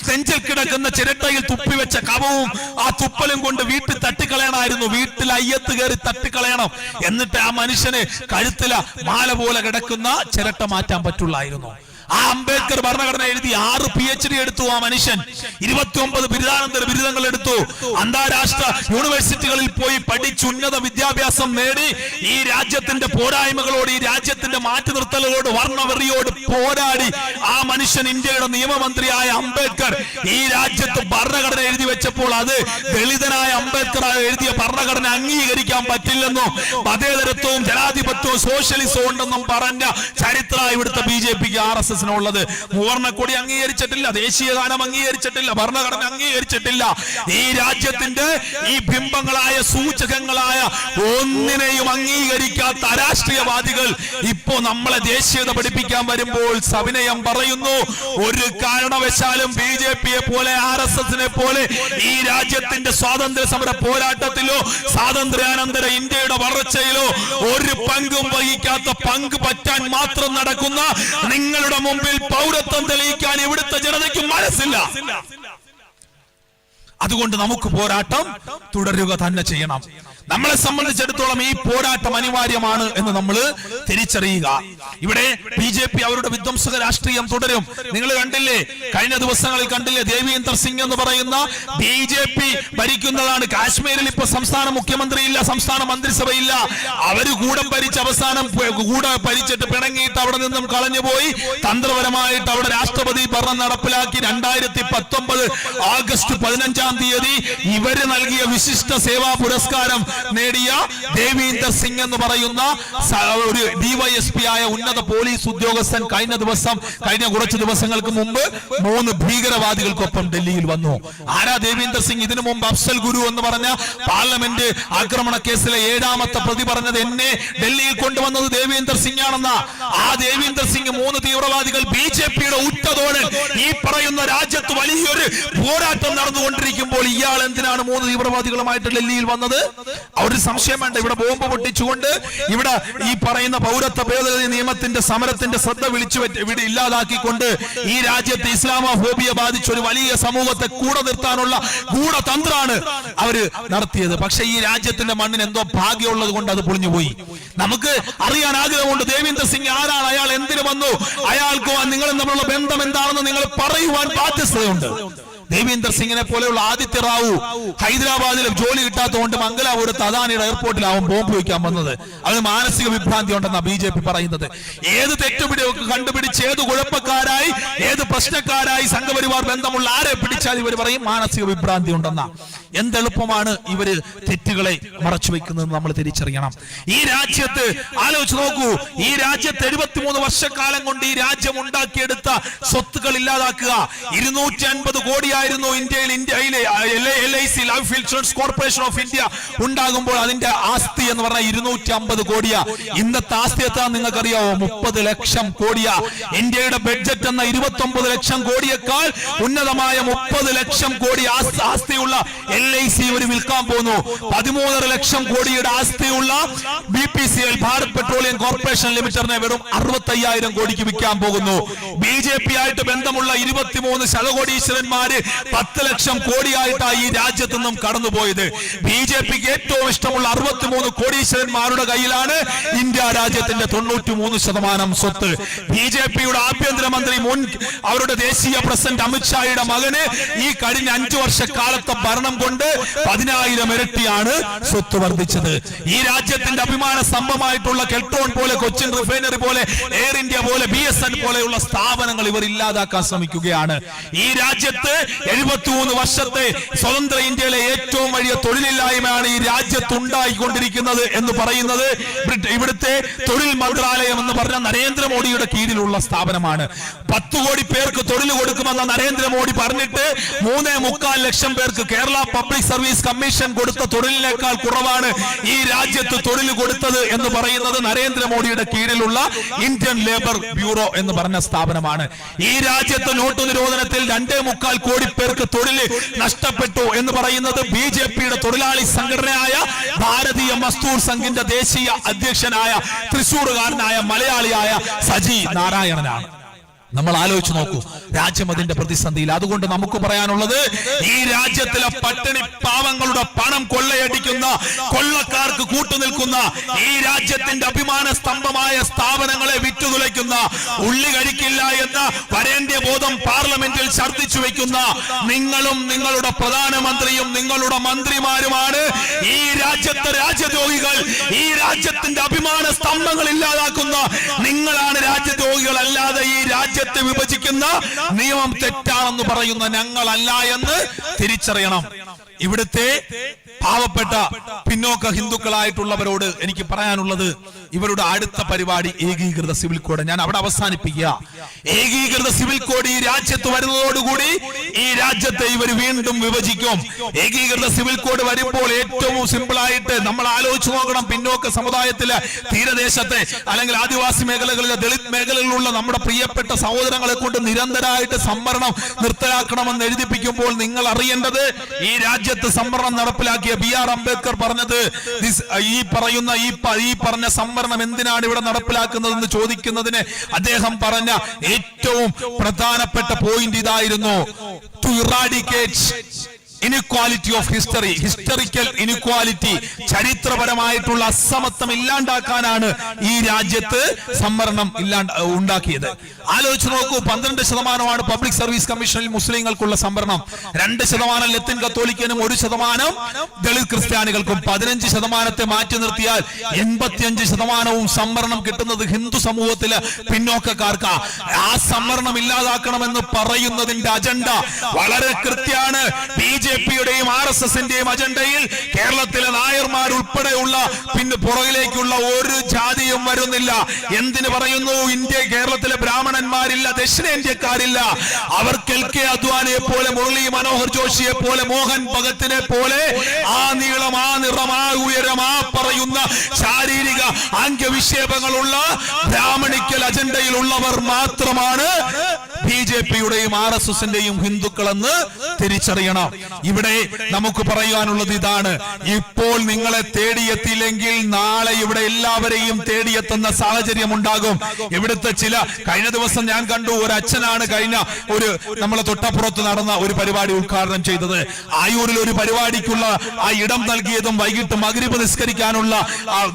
നെഞ്ചിൽ കിടക്കുന്ന ചിരട്ടയിൽ തുപ്പിവെച്ച കവവും ആ തുപ്പലും കൊണ്ട് വീട്ടിൽ തട്ടിക്കളയണമായിരുന്നു. വീട്ടിൽ അയ്യത്ത് കയറി തട്ടിക്കളയണം. എന്നിട്ട് ആ മനുഷ്യന് കഴുത്തില മാല പോലെ കിടക്കുന്ന ചിരട്ട മാറ്റാൻ പറ്റുള്ളായിരുന്നു. ആ അംബേദ്കർ ഭരണഘടന എഴുതി 6 PhD എടുത്തു ആ മനുഷ്യൻ. 29 ബിരുദാനന്തര ബിരുദങ്ങൾ എടുത്തു. അന്താരാഷ്ട്ര യൂണിവേഴ്സിറ്റികളിൽ പോയി പഠിച്ച് ഉന്നത വിദ്യാഭ്യാസം നേടി. ഈ രാജ്യത്തിന്റെ പോരായ്മകളോട്, ഈ രാജ്യത്തിന്റെ മാറ്റി നിർത്തലുകളോട്, വർണ്ണവെറിയോട് പോരാടി ആ മനുഷ്യൻ, ഇന്ത്യയുടെ നിയമമന്ത്രിയായ അംബേദ്കർ, ഈ രാജ്യത്ത് ഭരണഘടന എഴുതി വെച്ചപ്പോൾ അത് ദളിതനായ അംബേദ്കർ അംബേദ്കർ എഴുതിയ ഭരണഘടന അംഗീകരിക്കാൻ പറ്റില്ലെന്നും മതേതരത്വവും ജനാധിപത്യവും സോഷ്യലിസവും ഉണ്ടെന്നും പറഞ്ഞ ചരിത്ര ഇവിടുത്തെ BJPക്ക് RSSനുള്ളത്. മൂവർണ്ണക്കൊടി അംഗീകരിച്ചിട്ടില്ല, ദേശീയ ഗാനം അംഗീകരിച്ചിട്ടില്ല, ഭരണഘടന അംഗീകരിച്ചിട്ടില്ല. ഈ രാജ്യത്തിന്റെ ഈ ബിംബങ്ങളായ സൂചകങ്ങളായ ഒന്നിനെയും അംഗീകരിക്കാത്ത അരാഷ്ട്രീയവാദികൾ ഇപ്പോ നമ്മളെ ദേശീയത പഠിപ്പിക്കാൻ വരുമ്പോൾ സവിനയം പറയുന്നു, ഒരു കാരണവശാലും BJPയെ പോലെ RSSനെ പോലെ ഈ രാജ്യത്തിന്റെ സ്വാതന്ത്ര്യ സമര പോരാട്ടത്തിലോ സ്വാതന്ത്ര്യാനന്തര ഇന്ത്യയുടെ വളർച്ചയിലോ ഒരു പങ്കും വഹിക്കാത്ത, പങ്ക് പറ്റാൻ മാത്രം നടക്കുന്ന നിങ്ങളുടെ മുമ്പിൽ പൗരത്വം തെളിയിക്കാൻ ഇവിടുത്തെ ജനതയ്ക്ക് മനസ്സില്ല. അതുകൊണ്ട് നമുക്ക് പോരാട്ടം തുടരുക തന്നെ ചെയ്യണം. നമ്മളെ സംബന്ധിച്ചിടത്തോളം ഈ പോരാട്ടം അനിവാര്യമാണ് എന്ന് നമ്മൾ തിരിച്ചറിയുക. ഇവിടെ BJP അവരുടെ വിധ്വംസക രാഷ്ട്രീയം തുടരും. നിങ്ങൾ കണ്ടില്ലേ, കഴിഞ്ഞ ദിവസങ്ങളിൽ കണ്ടില്ലേ, ദേവീന്ദർ സിംഗ് എന്ന് പറയുന്ന BJP ഭരിക്കുന്നതാണ്. കാശ്മീരിൽ ഇപ്പൊ സംസ്ഥാന മുഖ്യമന്ത്രി ഇല്ല, സംസ്ഥാന മന്ത്രിസഭയില്ല. അവര് കൂടെ ഭരിച്ച് അവസാനം കൂടെ ഭരിച്ചിട്ട് പിണങ്ങിയിട്ട് അവിടെ നിന്നും കളഞ്ഞുപോയി. തന്ത്രപരമായിട്ട് അവിടെ രാഷ്ട്രപതി ഭരണം നടപ്പിലാക്കി. 2019 ആഗസ്റ്റ് 15 ഇവര് നൽകിയ വിശിഷ്ട സേവാ പുരസ്കാരം നേടിയ ദേവീന്ദർ സിംഗ് എന്ന് പറയുന്ന ഒരു DYSP ആയ ഉന്നത പോലീസ് ഉദ്യോഗസ്ഥൻ കഴിഞ്ഞ കുറച്ച് ദിവസങ്ങൾക്ക് മുമ്പ് 3 ഭീകരവാദികൾക്കൊപ്പം ഡൽഹിയിൽ വന്നു. ആരാ ദേവീന്ദർ സിംഗ്? ഇതിനു മുമ്പ് അഫ്സൽ ഗുരു എന്ന് പറഞ്ഞ പാർലമെന്റ് ആക്രമണ കേസിലെ 7ാമത്തെ പ്രതി പറഞ്ഞത് എന്നെ ഡൽഹിയിൽ കൊണ്ടുവന്നത് ദേവീന്ദർ സിംഗ് ആണെന്ന. ആ ദേവീന്ദർ സിംഗ് 3 തീവ്രവാദികൾ BJPയുടെ ഉറ്റതോഴൻ ഈ പറയുന്ന രാജ്യത്ത് വലിയൊരു പോരാട്ടം നടന്നുകൊണ്ടിരിക്കുമ്പോൾ ഇയാൾ എന്തിനാണ് 3 തീവ്രവാദികളുമായിട്ട് ഡൽഹിയിൽ വന്നത്? ഒരു സംശയം വേണ്ട. ഇവിടെ ബോംബ് പൊട്ടിച്ചുകൊണ്ട് ഇവിടെ ഈ പറയുന്ന പൗരത്വ ഭേദഗതി നിയമത്തിന്റെ സമരത്തിന്റെ ശ്രദ്ധ ഇവിടെ ഇല്ലാതാക്കിക്കൊണ്ട് ഈ രാജ്യത്ത് ഇസ്ലാമോഫോബിയ ബാധിച്ച ഒരു വലിയ സമൂഹത്തെ കൂടെ നിർത്താനുള്ള ഗൂഢതന്ത്രമാണ് അവര് നടത്തിയത്. പക്ഷെ ഈ രാജ്യത്തിന്റെ മണ്ണിന് എന്തോ ഭാഗ്യമുള്ളത് കൊണ്ട് അത് പൊളിഞ്ഞുപോയി. നമുക്ക് അറിയാൻ ആഗ്രഹമുണ്ട്, ദേവീന്ദർ സിംഗ് ആരാണ്, അയാൾ എന്തിനു വന്നു, അയാൾക്ക് നിങ്ങളും തമ്മിലുള്ള ബന്ധം എന്താണെന്ന് നിങ്ങൾ പറയുവാൻ ബാധ്യതയുണ്ട്. ദേവീന്ദർ സിംഗിനെ പോലെയുള്ള ആദിത്യ റാവു ഹൈദരാബാദിൽ ജോലി കിട്ടാത്തതുകൊണ്ട് മംഗലാപുരത്ത് അദാനിയുടെ എയർപോർട്ടിലാവും ബോംബ് വയ്ക്കാൻ വന്നത്. അതിന് മാനസിക വിഭ്രാന്തി ഉണ്ടെന്നാണ് BJP പറയുന്നത്. ഏത് തെറ്റുപിടിയൊക്കെ കണ്ടുപിടിച്ച് ഏത് കുഴപ്പക്കാരായി ഏത് പ്രശ്നക്കാരായി സംഘപരിവാർ ബന്ധമുള്ള ആരെ പിടിച്ചാൽ ഇവർ പറയും മാനസിക വിഭ്രാന്തി ഉണ്ടെന്ന. എന്തെളുപ്പമാണ് ഇവര് തെറ്റുകളെ മറച്ചു വെക്കുന്നത് നമ്മൾ തിരിച്ചറിയണം. ഈ രാജ്യത്ത് ആലോചിച്ച് നോക്കൂ, ഈ രാജ്യത്ത് 73 വർഷക്കാലം കൊണ്ട് ഈ രാജ്യം ഉണ്ടാക്കിയെടുത്ത സ്വത്തുക്കൾ ഇല്ലാതാക്കുക. 250 കോടിയായിരുന്നു ഇന്ത്യയിലെ LIC life insurance corporation of India ഉണ്ടാകുമ്പോൾ അതിന്റെ ആസ്തി എന്ന് പറഞ്ഞാൽ 250 കോടിയാ. ഇന്നത്തെ ആസ്തി എത്താൻ നിങ്ങൾക്കറിയാവോ? 30 ലക്ഷം കോടിയാ. ഇന്ത്യയുടെ ബഡ്ജറ്റ് എന്ന 29 ലക്ഷം കോടിയേക്കാൾ ഉന്നതമായ 30 ലക്ഷം കോടി ആസ്തിയുള്ള LIC ഒരു വിൽക്കാൻ പോകുന്നു. 13 ലക്ഷം കോടിയുടെ ആസ്തിയുള്ള BPCL ഭാരത് പെട്രോളിയം കോർപ്പറേഷൻ ലിമിറ്റഡിനെ വെറും 65,000 കോടിക്ക് വിൽക്കാൻ പോകുന്നു. BJP ആയിട്ട് ബന്ധമുള്ള 23 ശതകോടീശ്വരന്മാര് 10 ലക്ഷം കോടിയായിട്ടാണ് ഈ രാജ്യത്ത് നിന്നും കടന്നുപോയത്. BJPക്ക് ഏറ്റവും ഇഷ്ടമുള്ള 63 കോടീശ്വരന്മാരുടെ കയ്യിലാണ് ഇന്ത്യ രാജ്യത്തിന്റെ 93% സ്വത്ത്. BJPയുടെ ആഭ്യന്തരമന്ത്രി അവരുടെ ദേശീയ പ്രസിഡന്റ് അമിത്ഷായുടെ മകന് ഈ കഴിഞ്ഞ 5 വർഷക്കാലത്തെ ഭരണം കൊണ്ട് 10,000 ഇരട്ടിയാണ് സ്വത്ത് വർദ്ധിച്ചത്. ഈ രാജ്യത്തിന്റെ അഭിമാന സ്തംഭമായിട്ടുള്ള കെൽട്രോൺ പോലെ, കൊച്ചിൻ റിഫൈനറി പോലെ, എയർ ഇന്ത്യ പോലെ, BSN പോലെയുള്ള സ്ഥാപനങ്ങൾ ഇവർ ഇല്ലാതാക്കാൻ ശ്രമിക്കുകയാണ്. ഈ രാജ്യത്ത് 73 വർഷത്തെ സ്വതന്ത്ര ഇന്ത്യയിലെ ഏറ്റവും വലിയ തൊഴിലില്ലായ്മയാണ് ഈ രാജ്യത്ത് ഉണ്ടായിക്കൊണ്ടിരിക്കുന്നത് എന്ന് പറയുന്നത് ഇവിടുത്തെ തൊഴിൽ മന്ത്രാലയം എന്ന് പറഞ്ഞ നരേന്ദ്രമോദിയുടെ കീഴിലുള്ള സ്ഥാപനമാണ്. 10 കോടി പേർക്ക് തൊഴിൽ കൊടുക്കുമെന്ന നരേന്ദ്രമോദി പറഞ്ഞിട്ട് 3.25 ലക്ഷം പേർക്ക് കേരള പബ്ലിക് സർവീസ് കമ്മീഷൻ കൊടുത്ത തൊഴിലിനേക്കാൾ കുറവാണ് ഈ രാജ്യത്ത് തൊഴിൽ കൊടുത്തത് എന്ന് പറയുന്നത് നരേന്ദ്രമോദിയുടെ കീഴിലുള്ള ഇന്ത്യൻ ലേബർ ബ്യൂറോ എന്ന് പറഞ്ഞ സ്ഥാപനമാണ്. ഈ രാജ്യത്ത് നോട്ട് നിരോധനത്തിൽ 2.25 കോടി പേർക്ക് തൊഴിൽ നഷ്ടപ്പെട്ടു എന്ന് പറയുന്നത് BJPയുടെ തൊഴിലാളി സംഘടനയായ ഭാരതീയ മസ്ദൂർ സംഘിന്റെ ദേശീയ അധ്യക്ഷനായ തൃശൂറുകാരനായ മലയാളിയായ സജി നാരായണനാണ്. നമ്മൾ ആലോചിച്ച് നോക്കൂ, രാജ്യം അതിന്റെ പ്രതിസന്ധിയിൽ. അതുകൊണ്ട് നമുക്ക് പറയാനുള്ളത്, ഈ രാജ്യത്തിലെ പട്ടിണി പാവങ്ങളുടെ പണം കൊള്ളയടിക്കുന്ന കൊള്ളക്കാർക്ക് കൂട്ടുനിൽക്കുന്ന, ഈ രാജ്യത്തിന്റെ അഭിമാന സ്തംഭമായ സ്ഥാപനങ്ങളെ വിറ്റുതുലയ്ക്കുന്ന, ഉള്ളി കഴിക്കില്ല എന്ന വരേണ്യ ബോധം പാർലമെന്റിൽ ഛർദ്ദിച്ചു വെക്കുന്ന നിങ്ങളും നിങ്ങളുടെ പ്രധാനമന്ത്രിയും നിങ്ങളുടെ മന്ത്രിമാരുമാണ് ഈ രാജ്യത്തെ രാജ്യദ്രോഹികൾ. ഈ രാജ്യത്തിന്റെ അഭിമാന സ്തംഭങ്ങൾ ഇല്ലാതാക്കുന്ന നിങ്ങളാണ് രാജ്യദ്രോഹികൾ. അല്ലാതെ ഈ രാജ്യത്തെ വിഭജിക്കുന്ന നിയമം തെറ്റാണെന്ന് പറയുന്ന ഞങ്ങളല്ല എന്ന് തിരിച്ചറിയണം. ഇവിടുത്തെ പാവപ്പെട്ട പിന്നോക്ക ഹിന്ദുക്കളായിട്ടുള്ളവരോട് എനിക്ക് പറയാനുള്ളത്, ഇവരുടെ അടുത്ത പരിപാടി ഏകീകൃത സിവിൽ കോഡ്. ഞാൻ അവിടെ അവസാനിപ്പിക്കുക. ഏകീകൃത സിവിൽ കോഡ് ഈ രാജ്യത്ത് വരുന്നതോടുകൂടി ഈ രാജ്യത്തെ ഇവർ വീണ്ടും വിഭജിക്കും. ഏകീകൃത സിവിൽ കോഡ് വരുമ്പോൾ ഏറ്റവും സിമ്പിൾ ആയിട്ട് നമ്മൾ ആലോചിച്ച് നോക്കണം. പിന്നോക്ക സമുദായത്തിലെ തീരദേശത്തെ അല്ലെങ്കിൽ ആദിവാസി മേഖലകളിലെ ദളിത് മേഖലകളിലുള്ള നമ്മുടെ പ്രിയപ്പെട്ട സഹോദരങ്ങളെ കൊണ്ട് നിരന്തരമായിട്ട് സംവരണം നിർത്തലാക്കണമെന്ന് എഴുതിപ്പിക്കുമ്പോൾ നിങ്ങൾ അറിയേണ്ടത്, ഈ രാജ്യത്ത് സംവരണം നടപ്പിലാക്കിയ ബി.ആർ. അംബേദ്കർ പറഞ്ഞത്, ഈ പറഞ്ഞ സംവരണം എന്തിനാണ് ഇവിടെ നടപ്പിലാക്കുന്നതെന്ന് ചോദിക്കുന്നതിന് അദ്ദേഹം പറഞ്ഞ ഏറ്റവും പ്രധാനപ്പെട്ട പോയിന്റ് ഇതായിരുന്നു: to eradicate inequality of history, historical inequality, ചരിത്രപരമായിട്ടുള്ള അസമത്വം ഇല്ലാണ്ടാക്കാനാണ് ഈ രാജ്യത്ത് സംവരണം ഉണ്ടാക്കിയത്. ആലോചിച്ച് നോക്കൂ, 12% പബ്ലിക് സർവീസ് കമ്മീഷനിൽ മുസ്ലിങ്ങൾക്കുള്ള സംവരണം, 2% ലത്തിൻ കത്തോലിക്കനും 1% ദളിത് ക്രിസ്ത്യാനികൾക്കും. 15% മാറ്റി നിർത്തിയാൽ 85% സംവരണം കിട്ടുന്നത് ഹിന്ദു സമൂഹത്തിലെ പിന്നോക്കക്കാർക്ക്. ആ സംവരണം ഇല്ലാതാക്കണമെന്ന് പറയുന്നതിന്റെ അജണ്ട വളരെ കൃത്യമാണ്. ബിജെപിയുടെയും RSSന്റെയും അജണ്ടയിൽ കേരളത്തിലെ നായർമാർ ഉൾപ്പെടെയുള്ള പിന്നെ പുറകിലേക്കുള്ള ഒരു ജാതിയും വരുന്നില്ല. എന്തിന് പറയുന്നു? കേരളത്തിലെ ബ്രാഹ്മണന്മാരില്ല, ദക്ഷിണേന്ത്യക്കാരില്ല. അവർക്ക് LK അദ്വാനിയെ പോലെ, മുരളി മനോഹർ ജോഷിയെ പോലെ, മോഹൻ ഭഗത്തിനെ പോലെ ആ നീളം, ആ നിറം, ആ ഉയരം, ആ പറയുന്ന ശാരീരിക അംഗവിക്ഷേപങ്ങളുള്ള ബ്രാഹ്മണിക്കൽ അജണ്ടയിലുള്ളവർ മാത്രമാണ് ബിജെപിയുടെയും RSSന്റെയും ഹിന്ദുക്കളെന്ന് തിരിച്ചറിയണം. ഇവിടെ നമുക്ക് പറയാനുള്ളത് ഇതാണ്: ഇപ്പോൾ നിങ്ങളെ തേടിയെത്തിയില്ലെങ്കിൽ നാളെ ഇവിടെ എല്ലാവരെയും തേടിയെത്തുന്ന സാഹചര്യം ഉണ്ടാകും. ഇവിടുത്തെ കഴിഞ്ഞ ദിവസം ഞാൻ കണ്ടു, ഒരു അച്ഛനാണ് നമ്മളെ തൊട്ടപ്പുറത്ത് നടന്ന ഒരു പരിപാടി ഉദ്ഘാടനം ചെയ്തത്. ആയൂരിൽ ഒരു പരിപാടിക്കുള്ള ആ ഇടം നൽകിയതും വൈകിട്ട് മഗ്രിബ് നിസ്കരിക്കാനുള്ള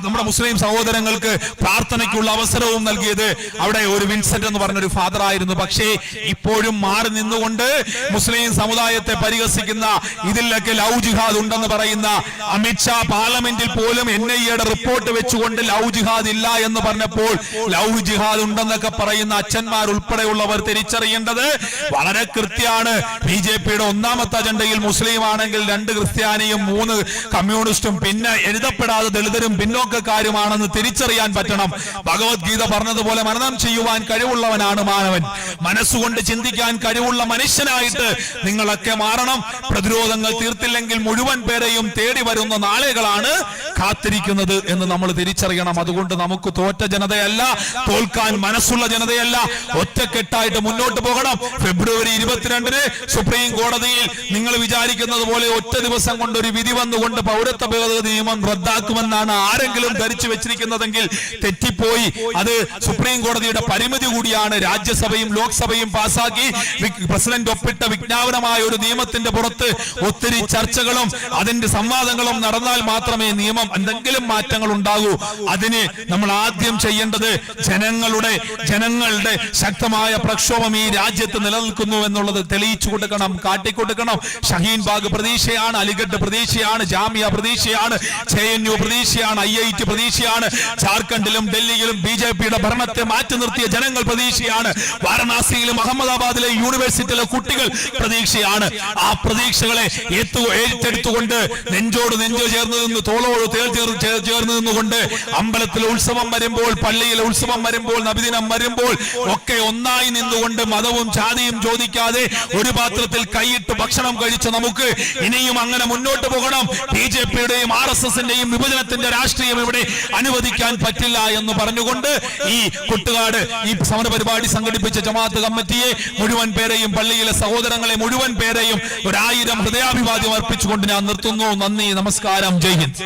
നമ്മുടെ മുസ്ലിം സഹോദരങ്ങൾക്ക് പ്രാർത്ഥനയ്ക്കുള്ള അവസരവും നൽകിയത് അവിടെ ഒരു വിൻസെന്റ് എന്ന് പറഞ്ഞൊരു ഫാദർ ആയിരുന്നു. പക്ഷേ ഇപ്പോഴും മാറി നിന്നുകൊണ്ട് മുസ്ലിം സമുദായത്തെ പരിഹസിക്കുന്ന, ഇതിലൊക്കെ ലവ് ജിഹാദ് ഉണ്ടെന്ന് പറയുന്ന അമിത്ഷാ പാർലമെന്റിൽ പോലും NIA റിപ്പോർട്ട് വെച്ചുകൊണ്ട് ലവ് ജിഹാദ് ഇല്ല എന്ന് പറഞ്ഞപ്പോൾ ലവ് ജിഹാദ് ഉണ്ടെന്നൊക്കെ പറയുന്ന അച്ഛന്മാർ ഉൾപ്പെടെയുള്ളവർ തിരിച്ചറിയേണ്ടത് വളരെ കൃത്യമാണ്. ബിജെപിയുടെ ഒന്നാമത്തെ അജണ്ടയിൽ മുസ്ലിം ആണെങ്കിൽ 2 ക്രിസ്ത്യാനിയും 3 കമ്മ്യൂണിസ്റ്റും പിന്നെ എഴുതപ്പെടാതെ ദളിതരും പിന്നോക്കക്കാരുമാണെന്ന് തിരിച്ചറിയാൻ പറ്റണം. ഭഗവത്ഗീത പറഞ്ഞതുപോലെ മനനം ചെയ്യുവാൻ കഴിവുള്ളവനാണ് മാനവൻ. മനസ്സുകൊണ്ട് ചിന്തിക്കാൻ കഴിവുള്ള മനുഷ്യനായിട്ട് നിങ്ങളൊക്കെ മാറണം. പ്രതിരോധങ്ങൾ തീർത്തില്ലെങ്കിൽ മുഴുവൻ പേരെയും തേടി വരുന്ന നാളുകളാണ് കാത്തിരിക്കുന്നത് എന്ന് നമ്മൾ തിരിച്ചറിയണം. അതുകൊണ്ട് നമുക്ക് തോറ്റ ജനതയല്ല, തോൽക്കാൻ മനസ്സുള്ള ജനതയല്ല, ഒറ്റക്കെട്ടായിട്ട് മുന്നോട്ട് പോകണം. ഫെബ്രുവരി 22-ന് സുപ്രീം കോടതിയിൽ നിങ്ങൾ വിചാരിക്കുന്നത് പോലെ ഒറ്റ ദിവസം കൊണ്ട് ഒരു വിധി വന്നുകൊണ്ട് പൗരത്വ ഭേദഗതി നിയമം റദ്ദാക്കുമെന്നാണ് ആരെങ്കിലും ധരിച്ചു വെച്ചിരിക്കുന്നതെങ്കിൽ തെറ്റിപ്പോയി. അത് സുപ്രീം കോടതിയുടെ പരിമിതി കൂടിയാണ്. രാജ്യസഭയും ലോക്സഭയും പാസാക്കി പ്രസിഡന്റ് ഒപ്പിട്ട വിജ്ഞാപനമായ ഒരു നിയമത്തിന്റെ പുറത്ത് ഒത്തിരി ചർച്ചകളും അതിന്റെ സംവാദങ്ങളും നടന്നാൽ മാത്രമേ നിയമം എന്തെങ്കിലും മാറ്റങ്ങൾ ഉണ്ടാകൂ. അതിന് നമ്മൾ ആദ്യം ചെയ്യേണ്ടത് ജനങ്ങളുടെ ശക്തമായ പ്രക്ഷോഭം ഈ രാജ്യത്ത് നിലനിൽക്കുന്നു എന്നുള്ളത് തെളിയിച്ചു കൊടുക്കണം, കാട്ടിക്കൊടുക്കണം. ഷഹീൻ ബാഗ് പ്രതീക്ഷയാണ്, അലിഗഡ് പ്രതീക്ഷയാണ്, ജാമിയ പ്രതീക്ഷയാണ്, JNU പ്രതീക്ഷയാണ്, IIT പ്രതീക്ഷയാണ്. ജാർഖണ്ഡിലും ഡൽഹിയിലും ബിജെപിയുടെ ഭരണത്തെ മാറ്റി നിർത്തിയ ജനങ്ങൾ പ്രതീക്ഷയാണ്. വാരണാസിയിലും അഹമ്മദാബാദിലെ യൂണിവേഴ്സിറ്റിയിലെ കുട്ടികൾ പ്രതീക്ഷയാണ്. ആ പ്രതീക്ഷകളെ ഏറ്റെടുത്തുകൊണ്ട് നെഞ്ചോട് നെഞ്ചോ ചേർന്ന് നിന്ന്, തോളോട് ചേർന്ന് നിന്നുകൊണ്ട് അമ്പലത്തിലെ ഉത്സവം വരുമ്പോൾ, പള്ളിയിലെ ഉത്സവം വരുമ്പോൾ, നബിദിനം വരുമ്പോൾ ഒക്കെ ഒന്നായി നിന്നുകൊണ്ട് മതവും ജാതിയും ചോദിക്കാതെ ഒരു പാത്രത്തിൽ കൈയിട്ട് ഭക്ഷണം കഴിച്ച നമുക്ക് ഇനിയും അങ്ങനെ മുന്നോട്ട് പോകണം. ബിജെപിയുടെയും RSSന്റെയും വിഭജനത്തിന്റെ രാഷ്ട്രീയം ഇവിടെ അനുവദിക്കാൻ പറ്റില്ല എന്ന് പറഞ്ഞുകൊണ്ട് ഈ കുട്ടുകാട് ഈ സമര പരിപാടി സംഘടിപ്പിച്ച ജമാഅത്ത് കമ്മിറ്റിയെ മുഴുവൻ പേരെയും, പള്ളിയിലെ സഹോദരങ്ങളെ മുഴുവൻ പേരെയും 1000 ഹൃദയാഭിവാദ്യം അർപ്പിച്ചുകൊണ്ട് ഞാൻ നിർത്തുന്നു. നന്ദി, നമസ്കാരം, ജയ് ഹിന്ദ്.